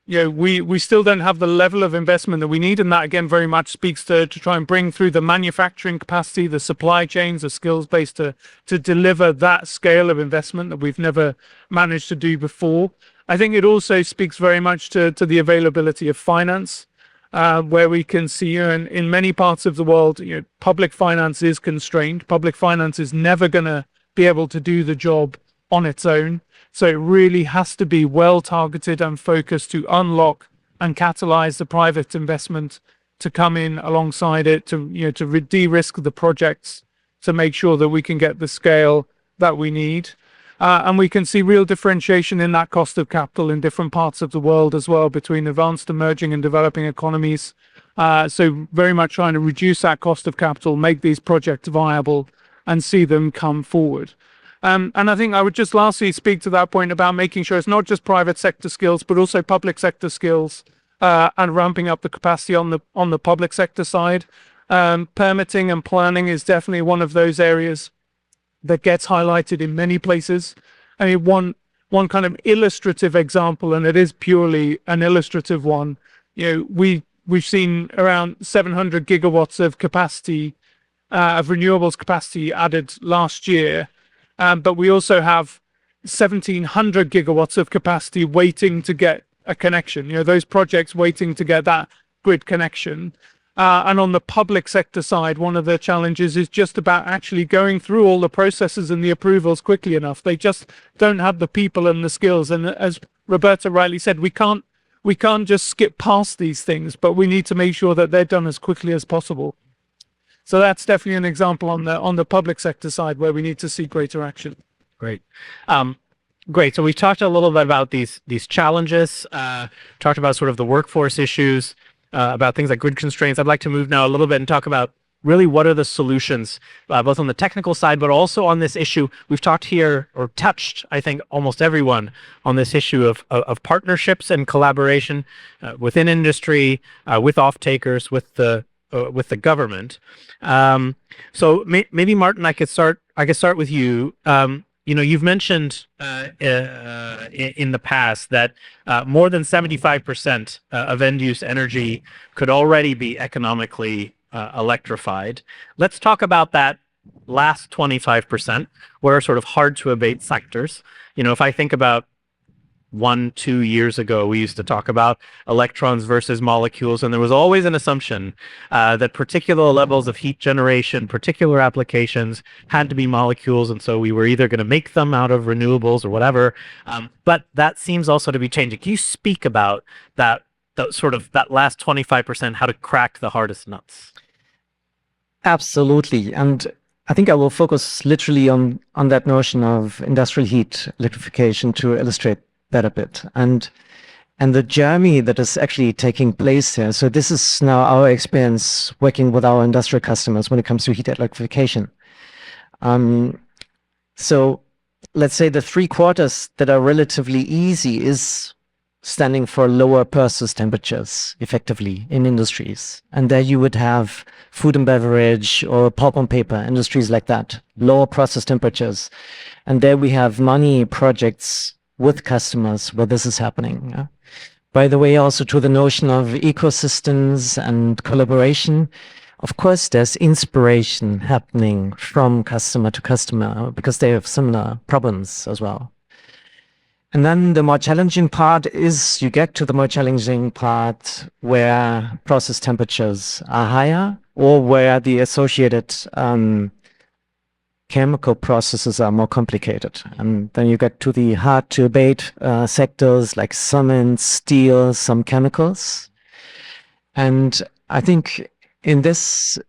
we still don't have the level of investment that we need. And that, again, very much speaks to try and bring through the manufacturing capacity, the supply chains, the skills base to deliver that scale of investment that we've never managed to do before. I think it also speaks very much to the availability of finance. Where we can see in many parts of the world, public finance is constrained. Public finance is never going to be able to do the job on its own. So it really has to be well targeted and focused to unlock and catalyze the private investment to come in alongside it, to de-risk the projects, to make sure that we can get the scale that we need. And we can see real differentiation in that cost of capital in different parts of the world as well, between advanced, emerging, and developing economies. So very much trying to reduce that cost of capital, make these projects viable, and see them come forward. And I think I would just lastly speak to that point about making sure it's not just private sector skills, but also public sector skills, and ramping up the capacity on the public sector side. Permitting and planning is definitely one of those areas that gets highlighted in many places. I mean, one kind of illustrative example, and it is purely an illustrative one. We've seen around 700 gigawatts of capacity, of renewables capacity added last year, but we also have 1,700 gigawatts of capacity waiting to get a connection. Those projects waiting to get that grid connection. And on the public sector side, one of the challenges is just about actually going through all the processes and the approvals quickly enough. They just don't have the people and the skills. And as Roberta rightly said, we can't just skip past these things, but we need to make sure that they're done as quickly as possible. So that's definitely an example on the public sector side where we need to see greater action. Great. Great. So we talked a little bit about these challenges, talked about sort of the workforce issues, about things like grid constraints. I'd like to move now a little bit and talk about really what are the solutions, both on the technical side, but also on this issue. We've talked here, or touched, I think, almost everyone on this issue of partnerships and collaboration within industry, with off-takers, with the government. So maybe Martin, I could start with you. You've mentioned in the past that more than 75% of end-use energy could already be economically electrified. Let's talk about that last 25%, what are sort of hard-to-abate sectors. If I think about 1-2 years ago, we used to talk about electrons versus molecules, and there was always an assumption that particular levels of heat generation, particular applications had to be molecules, and so we were either going to make them out of renewables or whatever. But that seems also to be changing. Can you speak about that last 25%, how to crack the hardest nuts? Absolutely. And I think I will focus literally on that notion of industrial heat electrification to illustrate that a bit, and the journey that is actually taking place here. So this is now our experience working with our industrial customers when it comes to heat electrification. So let's say the 3 quarters that are relatively easy is standing for lower process temperatures effectively in industries. And there you would have food and beverage or pulp and paper industries like that, lower process temperatures. And there we have many projects with customers where this is happening. Yeah? By the way, also to the notion of ecosystems and collaboration, of course, there's inspiration happening from customer to customer because they have similar problems as well. And then the more challenging part is you get to the more challenging part where process temperatures are higher or where the associated chemical processes are more complicated. And then you get to the hard to abate sectors like cement, steel, some chemicals. And I think in this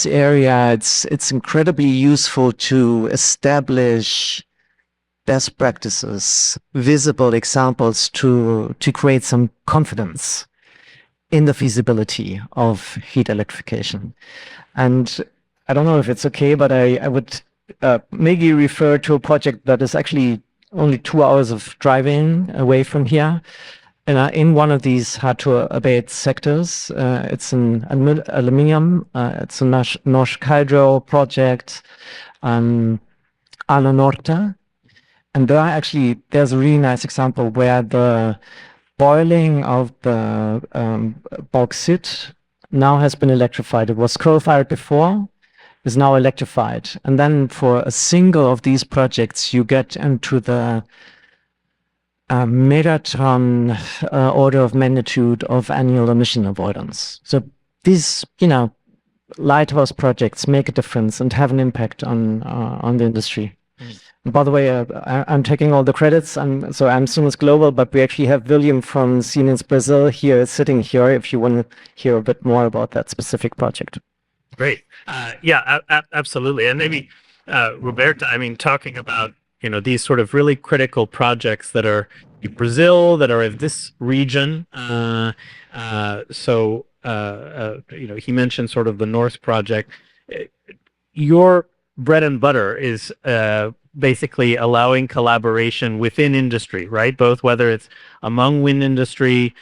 area, it's incredibly useful to establish best practices, visible examples to create some confidence in the feasibility of heat electrification. And I don't know if it's okay, but I would maybe refer to a project that is actually only 2 hours of driving away from here. And in one of these hard to abate sectors, it's an aluminium, it's a Norsk Hydro project, Alunorte. And there's a really nice example where the boiling of the bauxite now has been electrified. It was coal-fired before, is now electrified. And then for a single of these projects, you get into the megaton order of magnitude of annual emission avoidance. So these, lighthouse projects make a difference and have an impact on the industry. And by the way, I'm taking all the credits. So I'm Siemens Global, but we actually have William from Siemens Brazil here, sitting here, if you want to hear a bit more about that specific project. Great. Yeah, absolutely. And maybe, Roberta, talking about, these sort of really critical projects that are in Brazil, that are of this region. He mentioned sort of the North project. Your bread and butter is basically allowing collaboration within industry, right? Both whether it's among wind industry,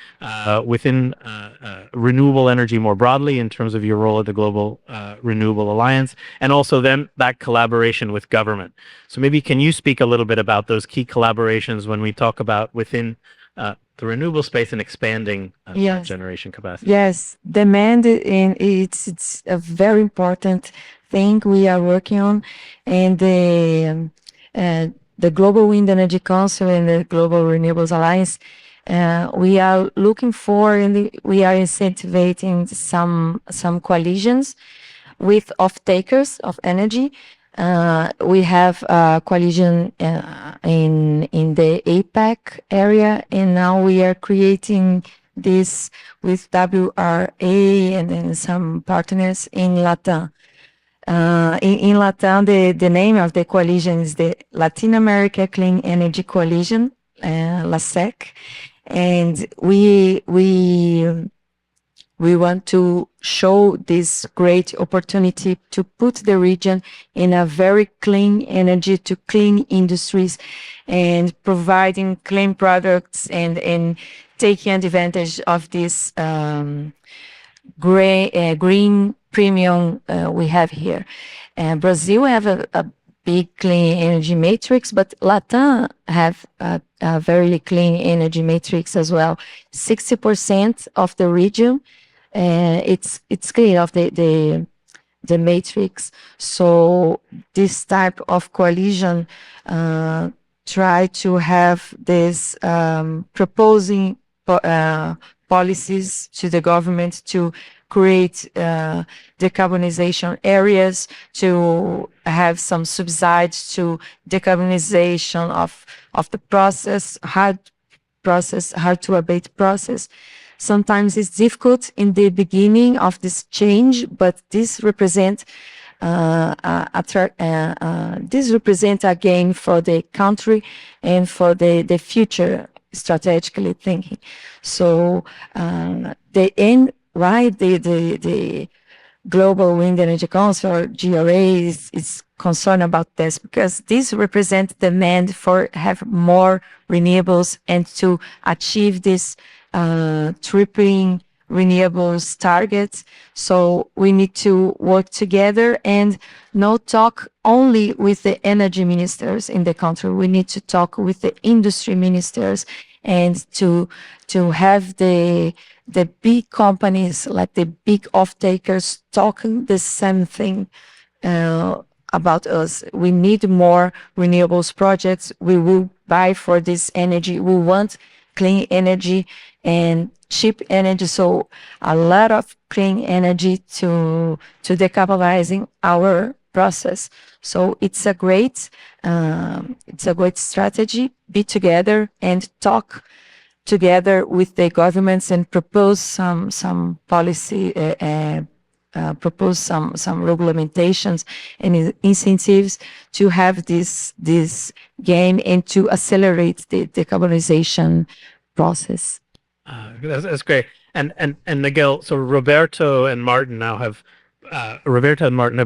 within renewable energy more broadly in terms of your role at the Global Renewable Alliance, and also then that collaboration with government. So maybe can you speak a little bit about those key collaborations when we talk about within the renewable space and expanding Yes. generation capacity? Yes, demand it's a very important thing we are working on, and the Global Wind Energy Council and the Global Renewables Alliance We are looking for, and we are incentivizing some coalitions with off-takers of energy. We have a coalition in the APAC area, and now we are creating this with WRA and then some partners in Latam. In Latam, the name of the coalition is the Latin America Clean Energy Coalition, LASEC, and we want to show this great opportunity to put the region in a very clean energy, to clean industries, and providing clean products and taking advantage of this green premium we have here. Brazil have a big clean energy matrix, but Latam have a very clean energy matrix as well. 60% of the region, it's clean of the matrix. So this type of coalition try to have this proposing policies to the government to create decarbonization areas, to have some subsidies to decarbonization of the process, hard to abate process. Sometimes it's difficult in the beginning of this change, but this represents a gain for the country and for the future, strategically thinking. So the end, right? The Global Wind Energy Council, or GRA, is concerned about this because this represents demand for have more renewables and to achieve this tripling renewables targets. So we need to work together and not talk only with the energy ministers in the country. We need to talk with the industry ministers and to have the big companies, like the big off-takers, talking the same thing about us. We need more renewables projects. We will buy for this energy. We want clean energy and cheap energy. So a lot of clean energy to decarbonizing our process. So it's a great strategy. Be together and talk together with the governments and propose some policy, propose some regulamentations and incentives to have this game and to accelerate the decarbonization process. That's great. And Miguel, so Roberto and Martin have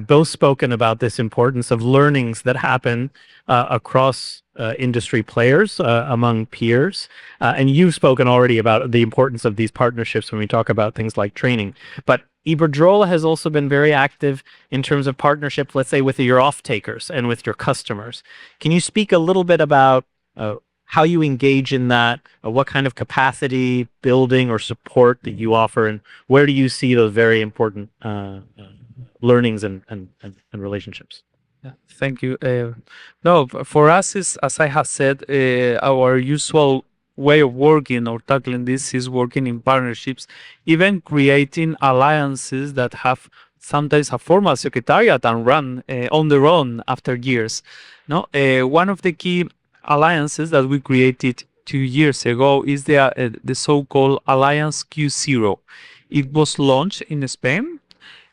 both spoken about this importance of learnings that happen across industry players, among peers. And you've spoken already about the importance of these partnerships when we talk about things like training. But Iberdrola has also been very active in terms of partnership, let's say, with your off-takers and with your customers. Can you speak a little bit about how you engage in that, what kind of capacity building or support that you offer, and where do you see those very important learnings and relationships? Yeah, thank you. No, for us, is, as I have said, our usual way of working or tackling this is working in partnerships, even creating alliances that have sometimes a formal secretariat and run on their own after years. No, one of the key alliances that we created 2 years ago is the so-called Alliance Q0. It was launched in Spain,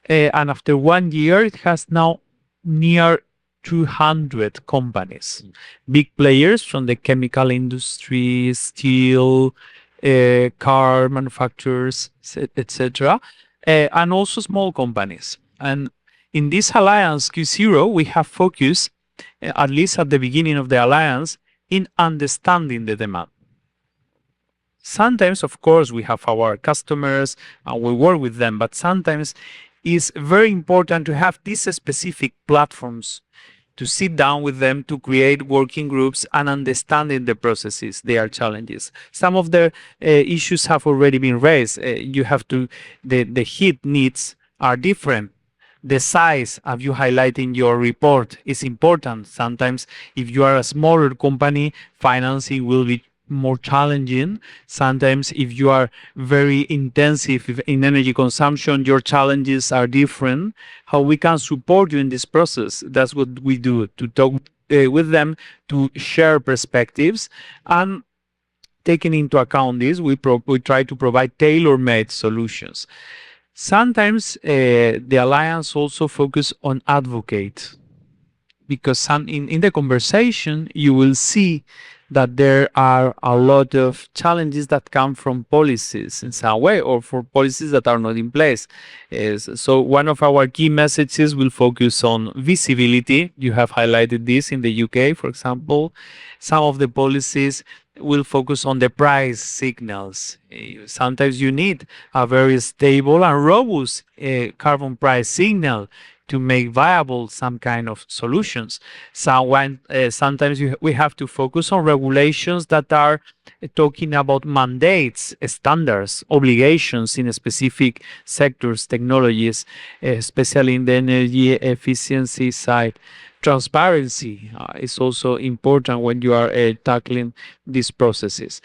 and after 1 year, it has now near 200 companies, big players from the chemical industry, steel, car manufacturers, etc., and also small companies. And in this Alliance Q0, we have focused, at least at the beginning of the alliance, in understanding the demand. Sometimes, of course, we have our customers and we work with them, but sometimes it's very important to have these specific platforms to sit down with them, to create working groups and understanding the processes, their challenges. Some of the issues have already been raised. The heat needs are different. The size, as you highlight in your report, is important. Sometimes if you are a smaller company, financing will be more challenging. Sometimes if you are very intensive in energy consumption, your challenges are different. How we can support you in this process, that's what we do, to talk with them, to share perspectives. And taking into account this, we try to provide tailor-made solutions. Sometimes the alliance also focus on advocate, because in the conversation you will see that there are a lot of challenges that come from policies in some way, or for policies that are not in place. So one of our key messages will focus on visibility. You have highlighted this in the UK, for example. Some of the policies will focus on the price signals. Sometimes you need a very stable and robust carbon price signal to make viable some kind of solutions. Sometimes we have to focus on regulations that are talking about mandates, standards, obligations in specific sectors, technologies, especially in the energy efficiency side. Transparency is also important when you are tackling these processes.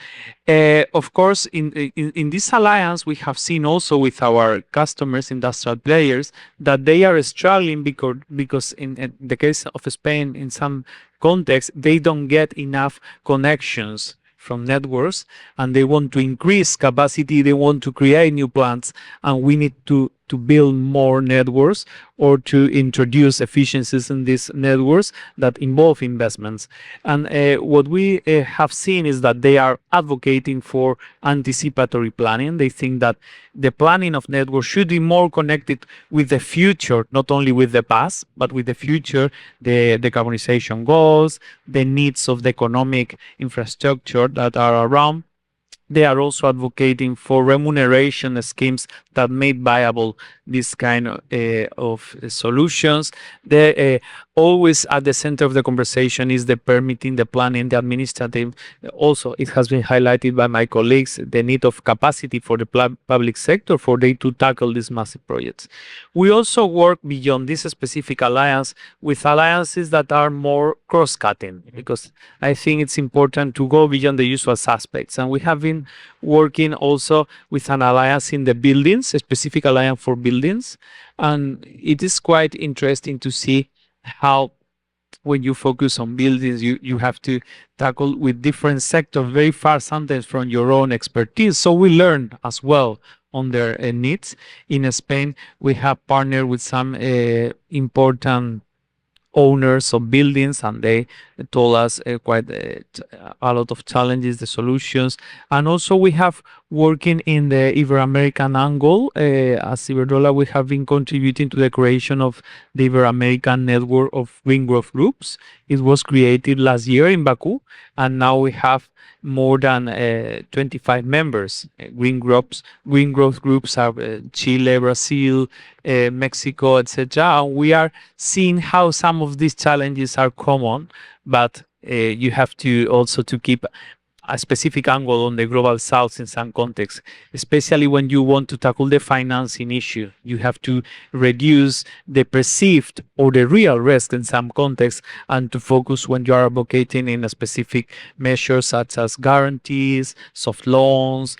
Of course, in this alliance, we have seen also with our customers, industrial players, that they are struggling because in the case of Spain, in some contexts, they don't get enough connections from networks, and they want to increase capacity, they want to create new plants, and we need to build more networks or to introduce efficiencies in these networks that involve investments. And what we have seen is that they are advocating for anticipatory planning. They think that the planning of networks should be more connected with the future, not only with the past, but with the future, the decarbonization goals, the needs of the economic infrastructure that are around. They are also advocating for remuneration schemes that made viable this kind of solutions. Always at the center of the conversation is the permitting, the planning, the administrative. Also, it has been highlighted by my colleagues, the need of capacity for the public sector for they to tackle these massive projects. We also work beyond this specific alliance with alliances that are more cross-cutting, because I think it's important to go beyond the usual suspects. And we have been working also with an alliance in the buildings, a specific alliance for buildings. And it is quite interesting to see how when you focus on buildings, you have to tackle with different sectors very far sometimes from your own expertise. So we learn as well on their needs. In Spain, we have partnered with some important owners of buildings, and they told us quite a lot of challenges, the solutions. And also we have working in the Ibero-American angle. As Iberdrola, we have been contributing to the creation of the Ibero-American network of green growth groups. It was created last year in Baku, and now we have more than 25 members. Green growth groups are Chile, Brazil, Mexico, etc. And we are seeing how some of these challenges are common, but you have to also to keep a specific angle on the global south in some contexts, especially when you want to tackle the financing issue. You have to reduce the perceived or the real risk in some contexts, and to focus when you are advocating in a specific measures such as guarantees, soft loans,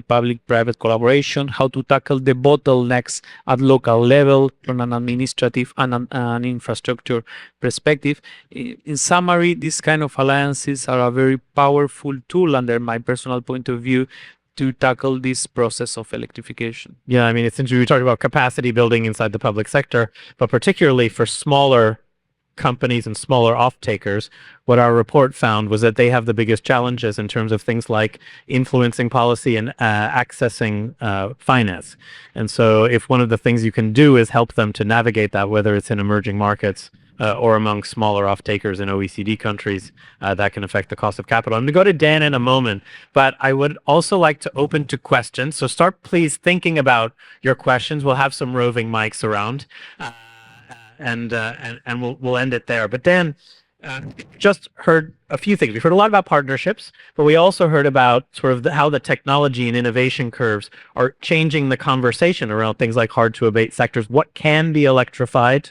public-private collaboration, how to tackle the bottlenecks at local level from an administrative and an infrastructure perspective. In summary, these kind of alliances are a very powerful tool under my personal point of view to tackle this process of electrification. Yeah, I mean, it's interesting. We talked about capacity building inside the public sector, but particularly for smaller companies and smaller off-takers, what our report found was that they have the biggest challenges in terms of things like influencing policy and accessing finance. And so if one of the things you can do is help them to navigate that, whether it's in emerging markets or among smaller off-takers in OECD countries, that can affect the cost of capital. I'm going to go to Dan in a moment, but I would also like to open to questions. So start please thinking about your questions. We'll have some roving mics around. And we'll end it there. But Dan, just heard a few things. We've heard a lot about partnerships, but we also heard about sort of how the technology and innovation curves are changing the conversation around things like hard to abate sectors. What can be electrified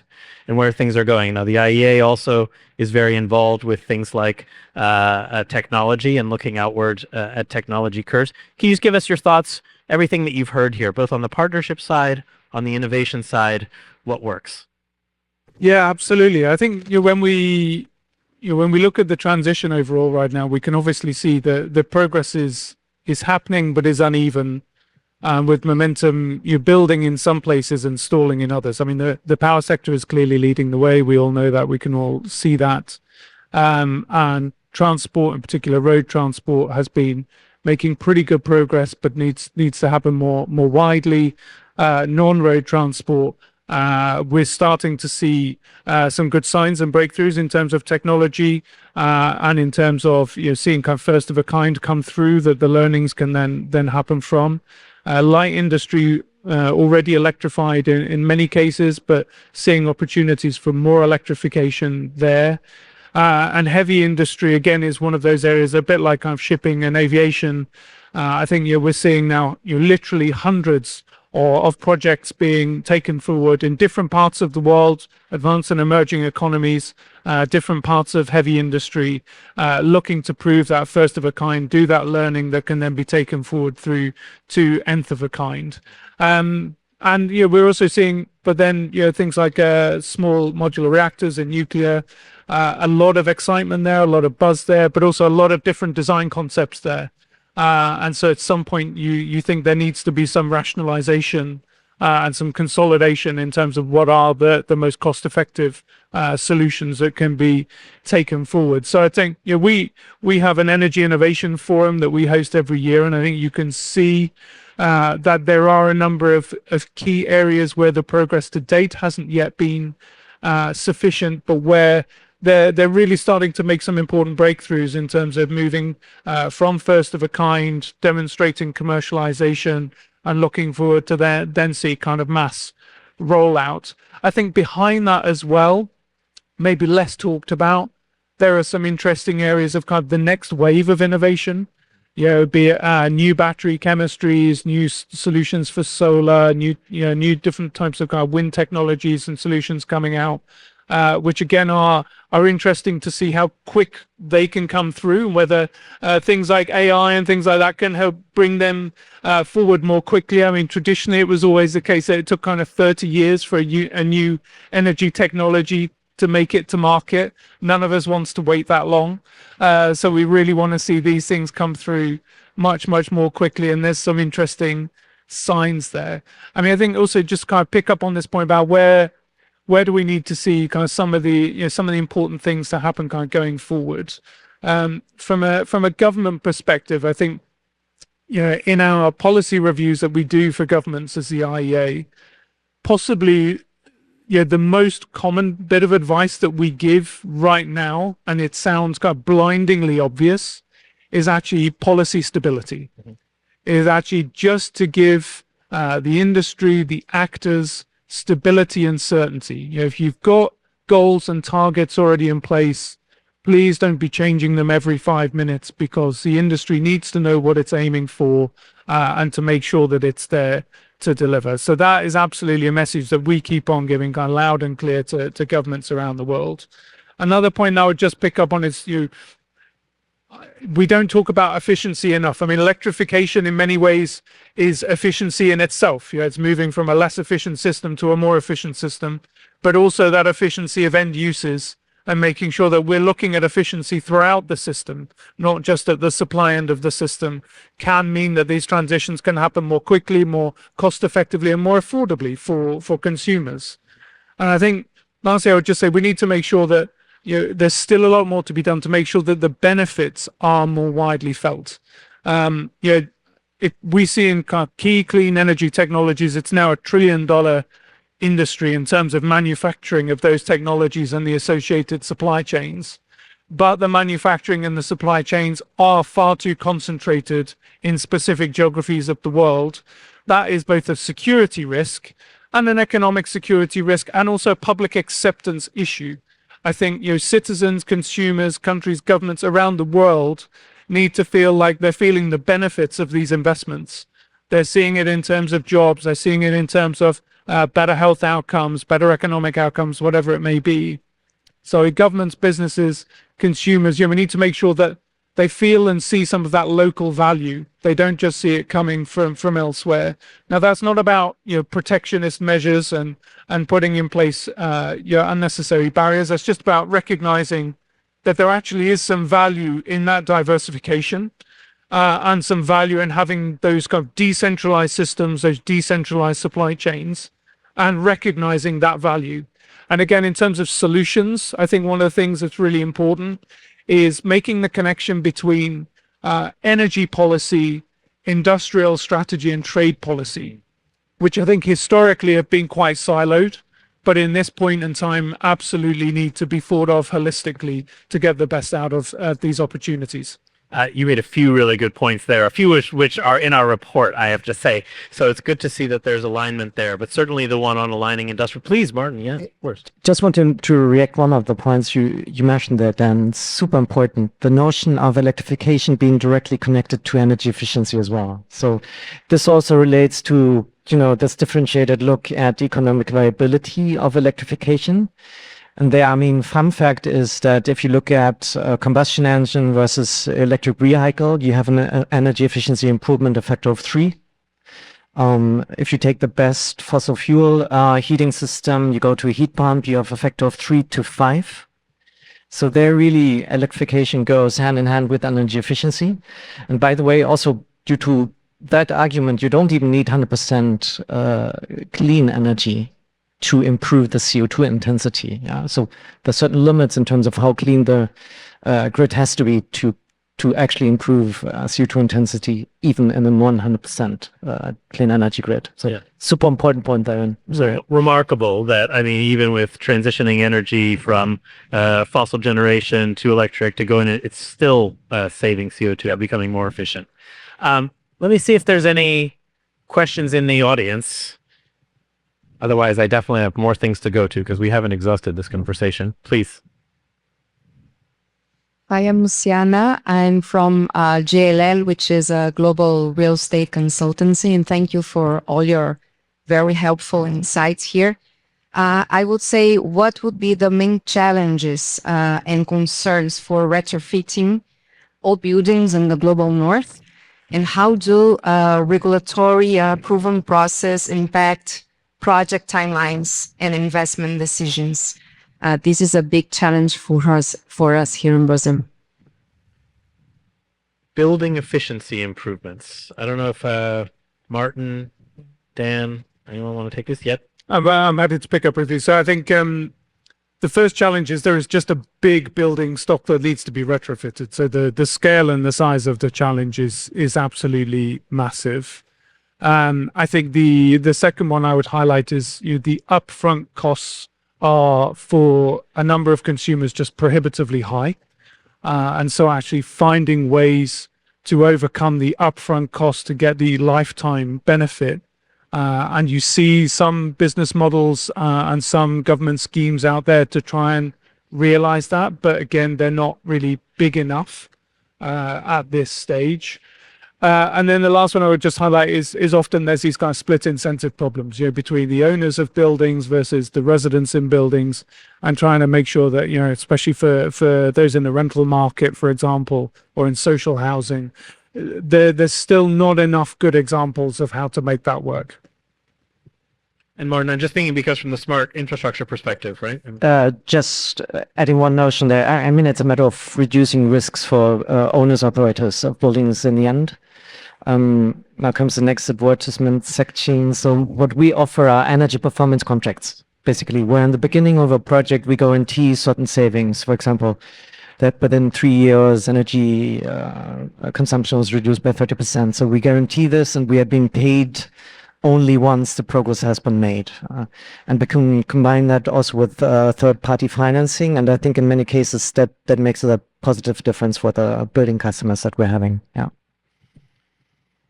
and where things are going. Now, the IEA also is very involved with things like technology and looking outward at technology curves. Can you just give us your thoughts, everything that you've heard here, both on the partnership side, on the innovation side, what works? Yeah, absolutely. I think when we look at the transition overall right now, we can obviously see the progress is happening, but is uneven. With momentum, you're building in some places and stalling in others. I mean, the power sector is clearly leading the way. We all know that. We can all see that. And transport, in particular, road transport, has been making pretty good progress, but needs to happen more widely. Non-road transport, we're starting to see some good signs and breakthroughs in terms of technology, and in terms of seeing kind of first of a kind come through that the learnings can then happen from. Light industry already electrified in many cases, but seeing opportunities for more electrification there. And heavy industry, again, is one of those areas, a bit like kind of shipping and aviation. I think we're seeing now literally hundreds of projects being taken forward in different parts of the world, advanced and emerging economies, different parts of heavy industry, looking to prove that first of a kind, do that learning that can then be taken forward through to nth of a kind. And we're also seeing, but then things like small modular reactors and nuclear, a lot of excitement there, a lot of buzz there, but also a lot of different design concepts there. And so at some point you think there needs to be some rationalization and some consolidation in terms of what are the most cost-effective solutions that can be taken forward. So I think we have an energy innovation forum that we host every year, and I think you can see that there are a number of key areas where the progress to date hasn't yet been sufficient, but where they're really starting to make some important breakthroughs in terms of moving from first of a kind, demonstrating commercialization, and looking forward to their then see kind of mass rollout. I think behind that as well, maybe less talked about, there are some interesting areas of kind of the next wave of innovation. Be it new battery chemistries, new solutions for solar, new different types of kind of wind technologies and solutions coming out. Which again are interesting to see how quick they can come through, and whether things like AI and things like that can help bring them forward more quickly. I mean, traditionally it was always the case that it took kind of 30 years for a new energy technology to make it to market. None of us wants to wait that long. So we really want to see these things come through much more quickly, and there's some interesting signs there. I mean, I think also just kind of pick up on this point about where do we need to see kind of some of the important things to happen kind of going forward. From a government perspective, I think in our policy reviews that we do for governments as the IEA, possibly the most common bit of advice that we give right now, and it sounds kind of blindingly obvious, is actually policy stability. Is actually just to give the industry, the actors, stability and certainty. If you've got goals and targets already in place, please don't be changing them every 5 minutes, because the industry needs to know what it's aiming for and to make sure that it's there to deliver. So that is absolutely a message that we keep on giving kind of loud and clear to governments around the world. Another point I would just pick up on is we don't talk about efficiency enough. I mean, electrification in many ways is efficiency in itself. It's moving from a less efficient system to a more efficient system, but also that efficiency of end uses and making sure that we're looking at efficiency throughout the system, not just at the supply end of the system, can mean that these transitions can happen more quickly, more cost effectively, and more affordably for consumers. And I think lastly, I would just say we need to make sure that there's still a lot more to be done to make sure that the benefits are more widely felt. We see in key clean energy technologies, it's now $1 trillion industry in terms of manufacturing of those technologies and the associated supply chains. But the manufacturing and the supply chains are far too concentrated in specific geographies of the world. That is both a security risk and an economic security risk, and also a public acceptance issue. I think, citizens, consumers, countries, governments around the world need to feel like they're feeling the benefits of these investments. They're seeing it in terms of jobs. They're seeing it in terms of better health outcomes, better economic outcomes, whatever it may be. So governments, businesses, consumers, we need to make sure that they feel and see some of that local value. They don't just see it coming from elsewhere. Now, that's not about protectionist measures and putting in place unnecessary barriers. That's just about recognizing that there actually is some value in that diversification and some value in having those kind of decentralized systems, those decentralized supply chains, and recognizing that value. And again, in terms of solutions, I think one of the things that's really important is making the connection between energy policy, industrial strategy, and trade policy, which I think historically have been quite siloed, but in this point in time, absolutely need to be thought of holistically to get the best out of these opportunities. You made a few really good points there, a few which are in our report, I have to say. So it's good to see that there's alignment there, but certainly the one on aligning industrial. Please, Martin, yeah, first. Just want to react one of the points you mentioned there, Dan. Super important. The notion of electrification being directly connected to energy efficiency as well. So this also relates to, this differentiated look at economic viability of electrification. And there, fun fact is that if you look at combustion engine versus electric vehicle, you have an energy efficiency improvement, a factor of 3. If you take the best fossil fuel heating system, you go to a heat pump, you have a factor of 3 to 5. So there really electrification goes hand in hand with energy efficiency. And by the way, also due to that argument, you don't even need 100% clean energy to improve the CO2 intensity. Yeah, so there's certain limits in terms of how clean the grid has to be to actually improve CO2 intensity, even in a 100% clean energy grid. So yeah. Super important point there. So remarkable that, even with transitioning energy from fossil generation to electric to going, it's still saving CO2, becoming more efficient. Let me see if there's any questions in the audience. Otherwise, I definitely have more things to go to because we haven't exhausted this conversation. Please. I am Luciana. I'm from JLL, which is a global real estate consultancy, and thank you for all your very helpful insights here. I would say, what would be the main challenges and concerns for retrofitting old buildings in the global north, and how do regulatory approval process impact project timelines and investment decisions? This is a big challenge for us here in Brazil. Building efficiency improvements. I don't know if Martin, Dan, anyone want to take this yet? I'm happy to pick up with you. So I think the first challenge is there is just a big building stock that needs to be retrofitted. So the scale and the size of the challenge is absolutely massive. I think the second one I would highlight is the upfront costs are for a number of consumers just prohibitively high. And so actually finding ways to overcome the upfront cost to get the lifetime benefit. And you see some business models and some government schemes out there to try and realize that. But again, they're not really big enough at this stage. And then the last one I would just highlight is often there's these kind of split incentive problems, between the owners of buildings versus the residents in buildings, and trying to make sure that, especially for those in the rental market, for example, or in social housing, there's still not enough good examples of how to make that work. And Martin, I'm just thinking because from the smart infrastructure perspective, right? Just adding one notion there. It's a matter of reducing risks for owners, operators of buildings in the end. Now comes the next advertisement section. So what we offer are energy performance contracts. Basically, where in the beginning of a project, we guarantee certain savings. For example, that within 3 years, energy consumption was reduced by 30%. So we guarantee this, and we are being paid only once the progress has been made. And we can combine that also with third-party financing. And I think in many cases that makes a positive difference for the building customers that we're having. Yeah.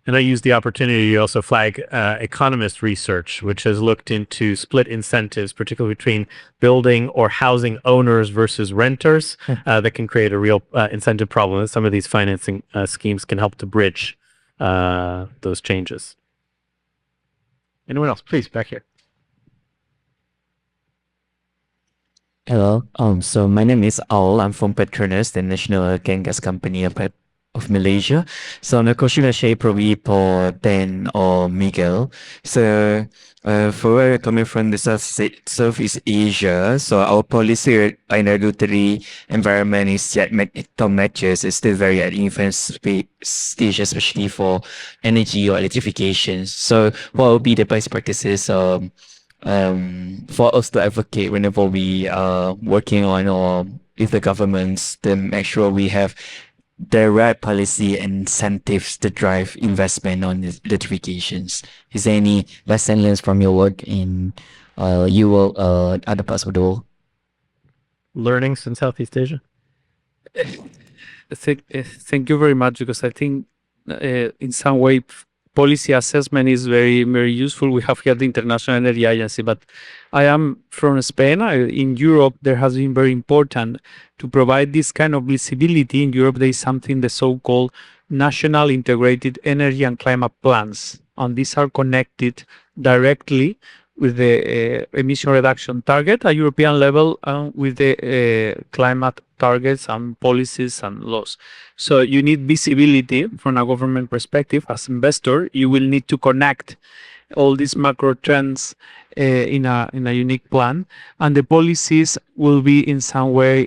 And I use the opportunity to also flag Economist research, which has looked into split incentives, particularly between building or housing owners versus renters, that can create a real incentive problem. And some of these financing schemes can help to bridge those changes. Anyone else? Please, back here. Hello. So my name is Aul. I'm from Petronas, the national oil and gas company of Malaysia. So the question I share probably for Dan or Miguel. So for where we're coming from the Southeast Asia, so our policy in regulatory environment is yet top measures is still very at infant stage, especially for energy or electrification. So what will be the best practices for us to advocate whenever we are working on or with the governments to make sure we have the right policy incentives to drive investment on electrifications? Is there any lesson learned from your work in other parts of the world? Learnings in Southeast Asia? Thank you very much, because I think in some way policy assessment is very, very useful. We have here the International Energy Agency, but I am from Spain. In Europe, there has been very important to provide this kind of visibility. In Europe, there is something, the so-called National Integrated Energy and Climate Plans, and these are connected directly with the emission reduction target at European level and with the climate targets and policies and laws. So you need visibility from a government perspective. As investor, you will need to connect all these macro trends in a unique plan, and the policies will be in some way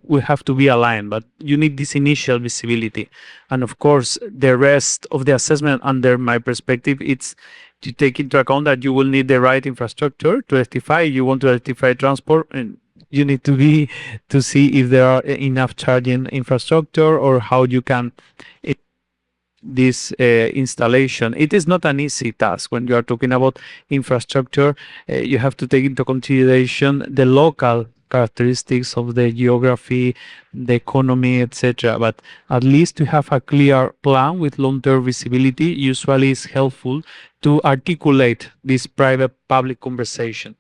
will have to be aligned, but you need this initial visibility. And of course, the rest of the assessment, under my perspective, it's to take into account that you will need the right infrastructure to electrify. You want to electrify transport, and you need to see if there are enough charging infrastructure or how you can this installation. It is not an easy task. When you are talking about infrastructure, you have to take into consideration the local characteristics of the geography, the economy, etc. But at least to have a clear plan with long-term visibility usually is helpful to articulate this private-public conversation.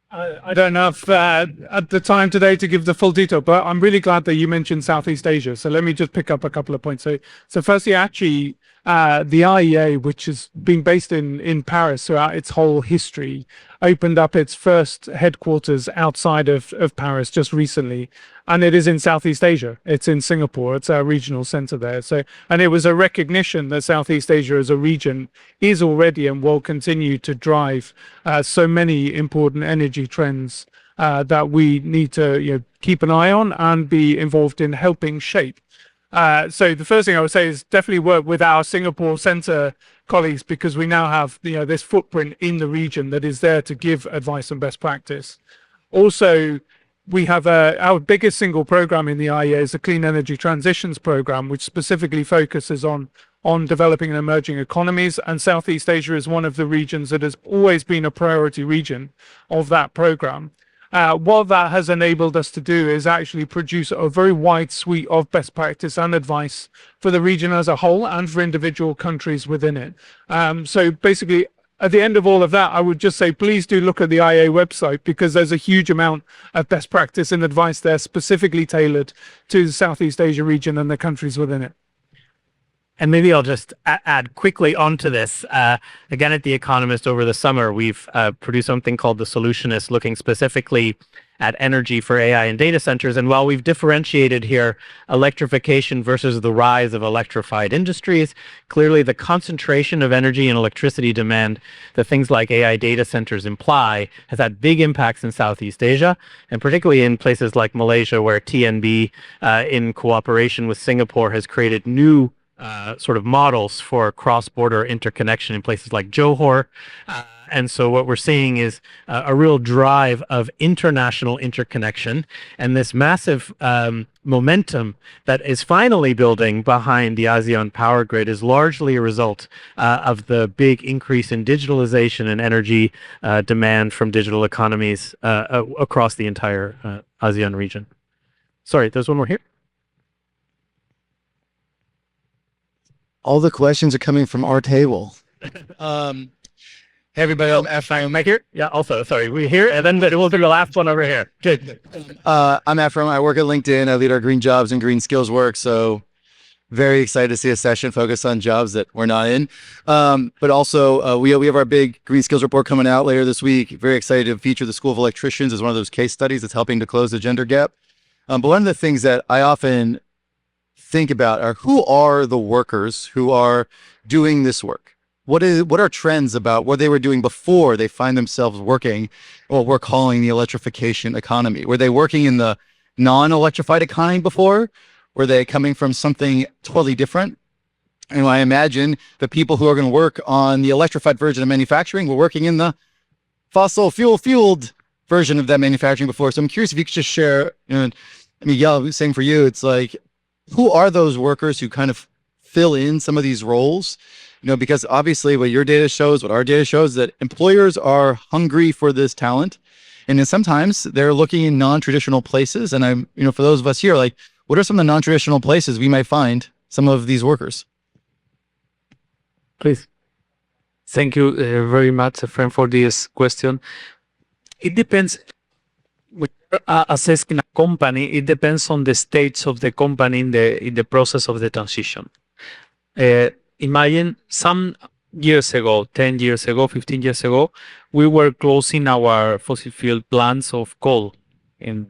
I don't have at the time today to give the full detail, but I'm really glad that you mentioned Southeast Asia. So let me just pick up a couple of points. So firstly, actually, the IEA, which has been based in Paris throughout its whole history, opened up its first headquarters outside of Paris just recently, and it is in Southeast Asia. It's in Singapore. It's our regional center there. So, and it was a recognition that Southeast Asia as a region is already and will continue to drive so many important energy trends that we need to keep an eye on and be involved in helping shape. So the first thing I would say is definitely work with our Singapore Center colleagues, because we now have this footprint in the region that is there to give advice and best practice. Also, we have our biggest single program in the IEA is the Clean Energy Transitions Program, which specifically focuses on developing and emerging economies. And Southeast Asia is one of the regions that has always been a priority region of that program. What that has enabled us to do is actually produce a very wide suite of best practice and advice for the region as a whole and for individual countries within it. So basically, at the end of all of that, I would just say, please do look at the IEA website, because there's a huge amount of best practice and advice there specifically tailored to the Southeast Asia region and the countries within it. And maybe I'll just add quickly onto this. Again, at The Economist over the summer, we've produced something called The Solutionist, looking specifically at energy for AI and data centers. And while we've differentiated here electrification versus the rise of electrified industries, clearly the concentration of energy and electricity demand that things like AI data centers imply has had big impacts in Southeast Asia, and particularly in places like Malaysia, where TNB, in cooperation with Singapore, has created new sort of models for cross-border interconnection in places like Johor. And so what we're seeing is a real drive of international interconnection, and this massive momentum that is finally building behind the ASEAN power grid is largely a result of the big increase in digitalization and energy demand from digital economies across the entire ASEAN region. Sorry, there's one more here. All the questions are coming from our table. Hey everybody, I'm Ephraim. Am I here? Yeah, also, sorry, we're here, and then we'll do the last one over here. Good. I'm Ephraim. I work at LinkedIn. I lead our green jobs and green skills work. So very excited to see a session focused on jobs that we're not in. But also, we have our big green skills report coming out later this week. Very excited to feature the School of Electricians as one of those case studies that's helping to close the gender gap. But one of the things that I often think about are who are the workers who are doing this work? What are trends about what they were doing before they find themselves working what we're calling the electrification economy? Were they working in the non-electrified economy before? Were they coming from something totally different? And I imagine the people who are going to work on the electrified version of manufacturing were working in the fossil fueled version of that manufacturing before. So I'm curious if you could just share, Miguel, saying for you, it's like, who are those workers who kind of fill in some of these roles? Because obviously what your data shows, what our data shows, that employers are hungry for this talent. And then sometimes they're looking in non-traditional places. And I'm, for those of us here, like, what are some of the non-traditional places we might find some of these workers? Please. Thank you very much, friend, for this question. It depends. When you're assessing a company, it depends on the stage of the company in the process of the transition. Imagine some years ago, 10 years ago, 15 years ago, we were closing our fossil fuel plants of coal in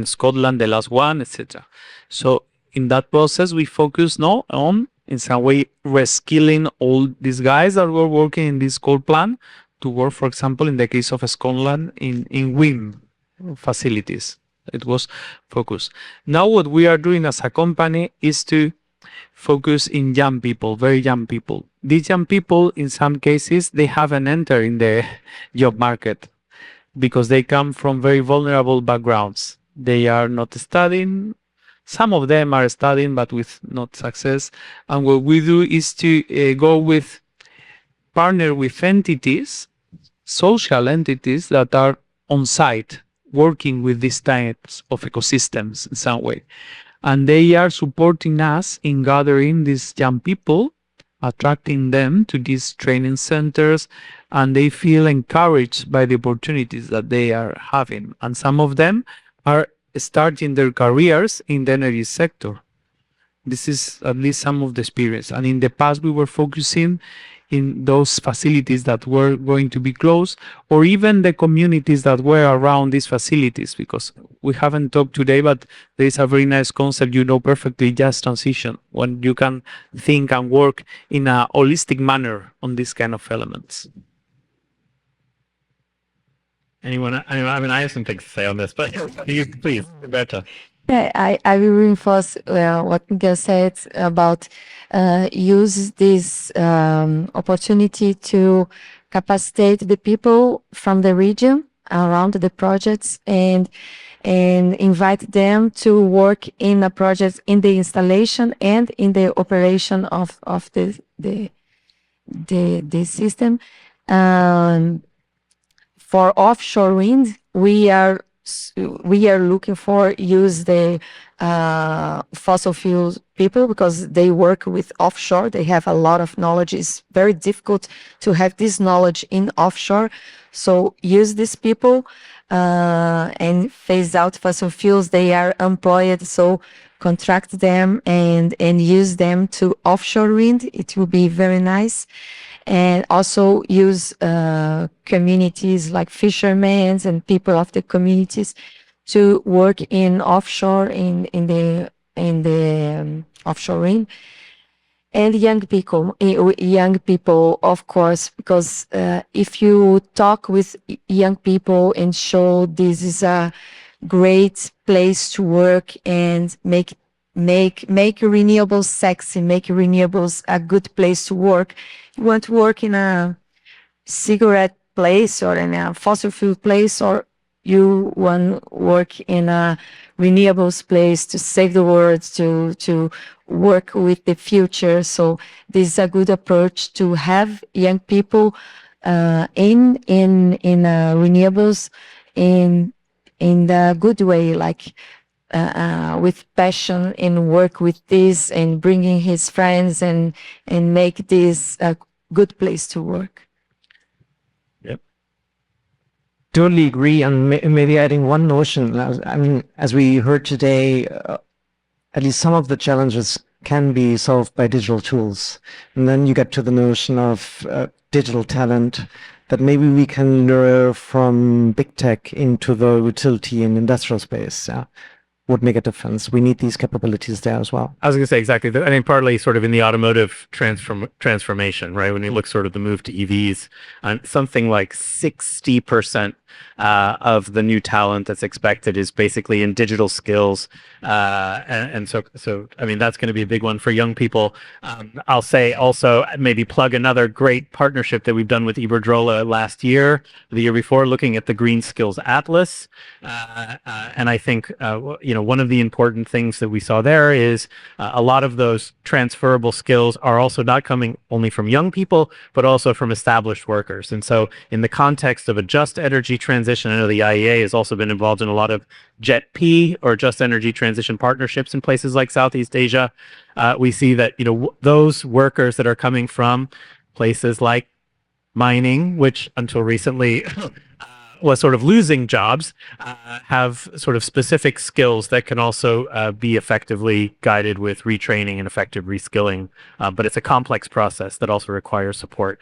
Scotland, the last one, etc. So in that process, we focus now on, in some way, reskilling all these guys that were working in this coal plant to work, for example, in the case of Scotland, in wind facilities. It was focused. Now what we are doing as a company is to focus in young people, very young people. These young people, in some cases, they haven't entered in the job market because they come from very vulnerable backgrounds. They are not studying. Some of them are studying, but with not success. And what we do is to partner with entities, social entities that are on site, working with these types of ecosystems in some way. And they are supporting us in gathering these young people, attracting them to these training centers, and they feel encouraged by the opportunities that they are having. And some of them are starting their careers in the energy sector. This is at least some of the experience. And in the past, we were focusing in those facilities that were going to be closed, or even the communities that were around these facilities, because we haven't talked today, but there is a very nice concept perfectly, just transition, when you can think and work in a holistic manner on these kind of elements. Anyone? I have some things to say on this, but you, please, Roberta. Yeah, I will reinforce what Miguel said about use this opportunity to capacitate the people from the region around the projects and invite them to work in a project in the installation and in the operation of the system. For offshore wind, we are looking for use the fossil fuels people because they work with offshore. They have a lot of knowledge. It's very difficult to have this knowledge in offshore. So use these people and phase out fossil fuels. They are employed, so contract them and use them to offshore wind. It will be very nice. And also use communities like fishermen and people of the communities to work in offshore in the offshore wind. And young people, of course, because if you talk with young people and show this is a great place to work and make renewables sexy, make renewables a good place to work. You want to work in a cigarette place or in a fossil fuel place, or you want to work in a renewables place to save the world, to work with the future. So this is a good approach to have young people in renewables in the good way, like with passion and work with this and bringing his friends and make this a good place to work. Totally agree. And maybe adding one notion. I mean, as we heard today, at least some of the challenges can be solved by digital tools. And then you get to the notion of digital talent that maybe we can lure from big tech into the utility and industrial space. Would make a difference. We need these capabilities there as well. I was going to say exactly. I think partly sort of in the automotive transformation, right? When you look sort of the move to EVs, something like 60% of the new talent that's expected is basically in digital skills, and so I mean that's going to be a big one for young people. I'll say also maybe plug another great partnership that we've done with Iberdrola last year, the year before, looking at the Green Skills Atlas, and I think one of the important things that we saw there is a lot of those transferable skills are also not coming only from young people, but also from established workers. And so in the context of a just energy transition, I know the IEA has also been involved in a lot of JET-P or just energy transition partnerships in places like Southeast Asia. We see that, those workers that are coming from places like mining, which until recently was sort of losing jobs, have sort of specific skills that can also be effectively guided with retraining and effective reskilling. But it's a complex process that also requires support.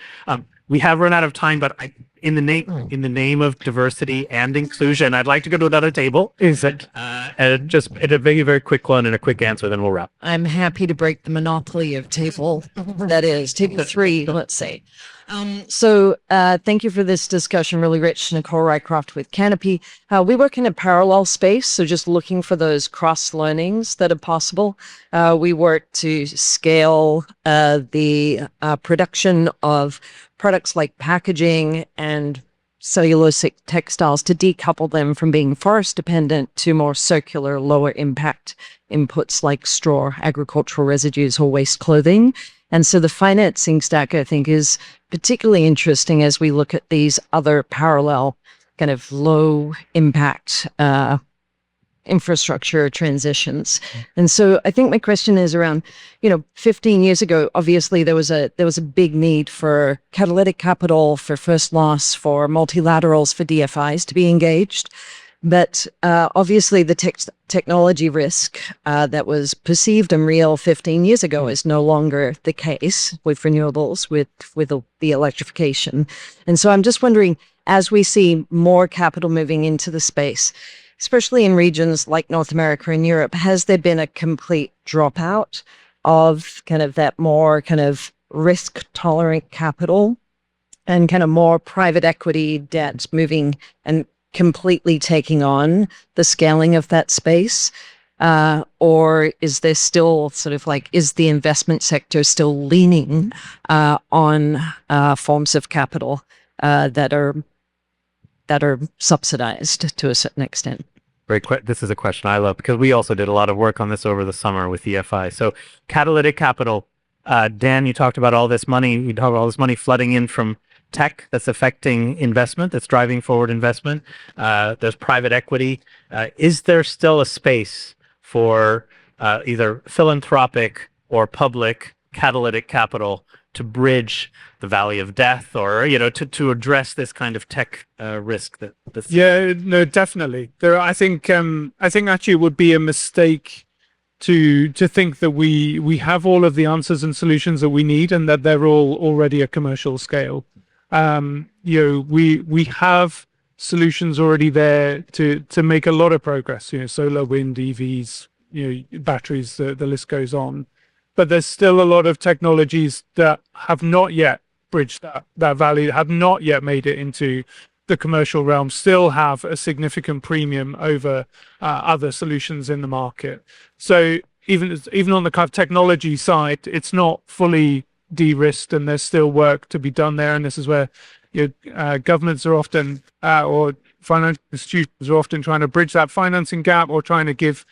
We have run out of time, but in the name of diversity and inclusion, I'd like to go to another table. Is it? And just a very, very quick one and a quick answer, then we'll wrap. I'm happy to break the monopoly of table, that is, table 3, let's say. Thank you for this discussion, really rich. Nicole Rycroft with Canopy. We work in a parallel space, so just looking for those cross learnings that are possible. We work to scale the production of products like packaging and cellulosic textiles to decouple them from being forest dependent to more circular, lower impact inputs like straw, agricultural residues, or waste clothing. And so the financing stack, I think, is particularly interesting as we look at these other parallel kind of low impact infrastructure transitions. And so I think my question is around, 15 years ago, obviously there was a big need for catalytic capital, for first loss, for multilaterals, for DFIs to be engaged. But obviously the technology risk that was perceived and real 15 years ago is no longer the case with renewables, with the electrification. And so I'm just wondering, as we see more capital moving into the space, especially in regions like North America and Europe, has there been a complete dropout of kind of that more kind of risk tolerant capital and kind of more private equity debt moving and completely taking on the scaling of that space? Or is there still sort of like, is the investment sector still leaning on forms of capital that are subsidized to a certain extent? This is a question I love because we also did a lot of work on this over the summer with EFI. So catalytic capital, Dan, you talked about all this money. You talked about all this money flooding in from tech that's affecting investment, that's driving forward investment. There's private equity. Is there still a space for either philanthropic or public catalytic capital to bridge the valley of death, or to address this kind of tech risk that's... Yeah, no, definitely. I think actually it would be a mistake to think that we have all of the answers and solutions that we need and that they're all already at commercial scale. We have solutions already there to make a lot of progress. Solar, wind, EVs, batteries. The list goes on. But there's still a lot of technologies that have not yet bridged that valley, have not yet made it into the commercial realm, still have a significant premium over other solutions in the market. So even on the kind of technology side, it's not fully de-risked, and there's still work to be done there. And this is where governments are often, or financial institutions are often trying to bridge that financing gap, or trying to give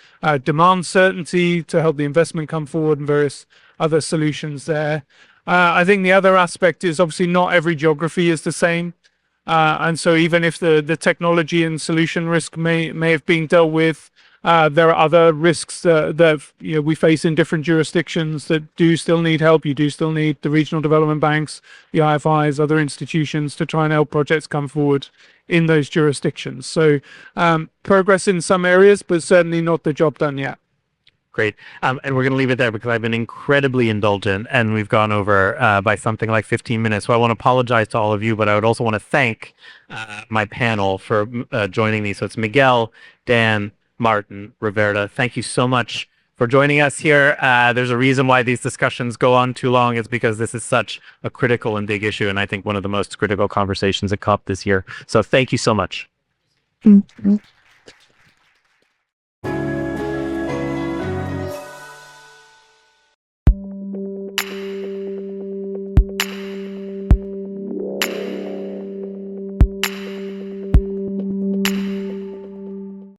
demand certainty to help the investment come forward, and various other solutions there. I think the other aspect is obviously not every geography is the same. And so even if the technology and solution risk may have been dealt with There are other risks that we face in different jurisdictions that do still need help. You do still need the regional development banks, the IFIs, other institutions to try and help projects come forward in those jurisdictions. So progress in some areas, but certainly not the job done yet. Great. And we're going to leave it there because I've been incredibly indulgent and we've gone over by something like 15 minutes. So I want to apologize to all of you, but I would also want to thank my panel for joining me. So it's Miguel, Dan, Martin, Roberta. Thank you so much for joining us here. There's a reason why these discussions go on too long. It's because this is such a critical and big issue. And I think one of the most critical conversations at COP this year. So thank you so much. Mhm.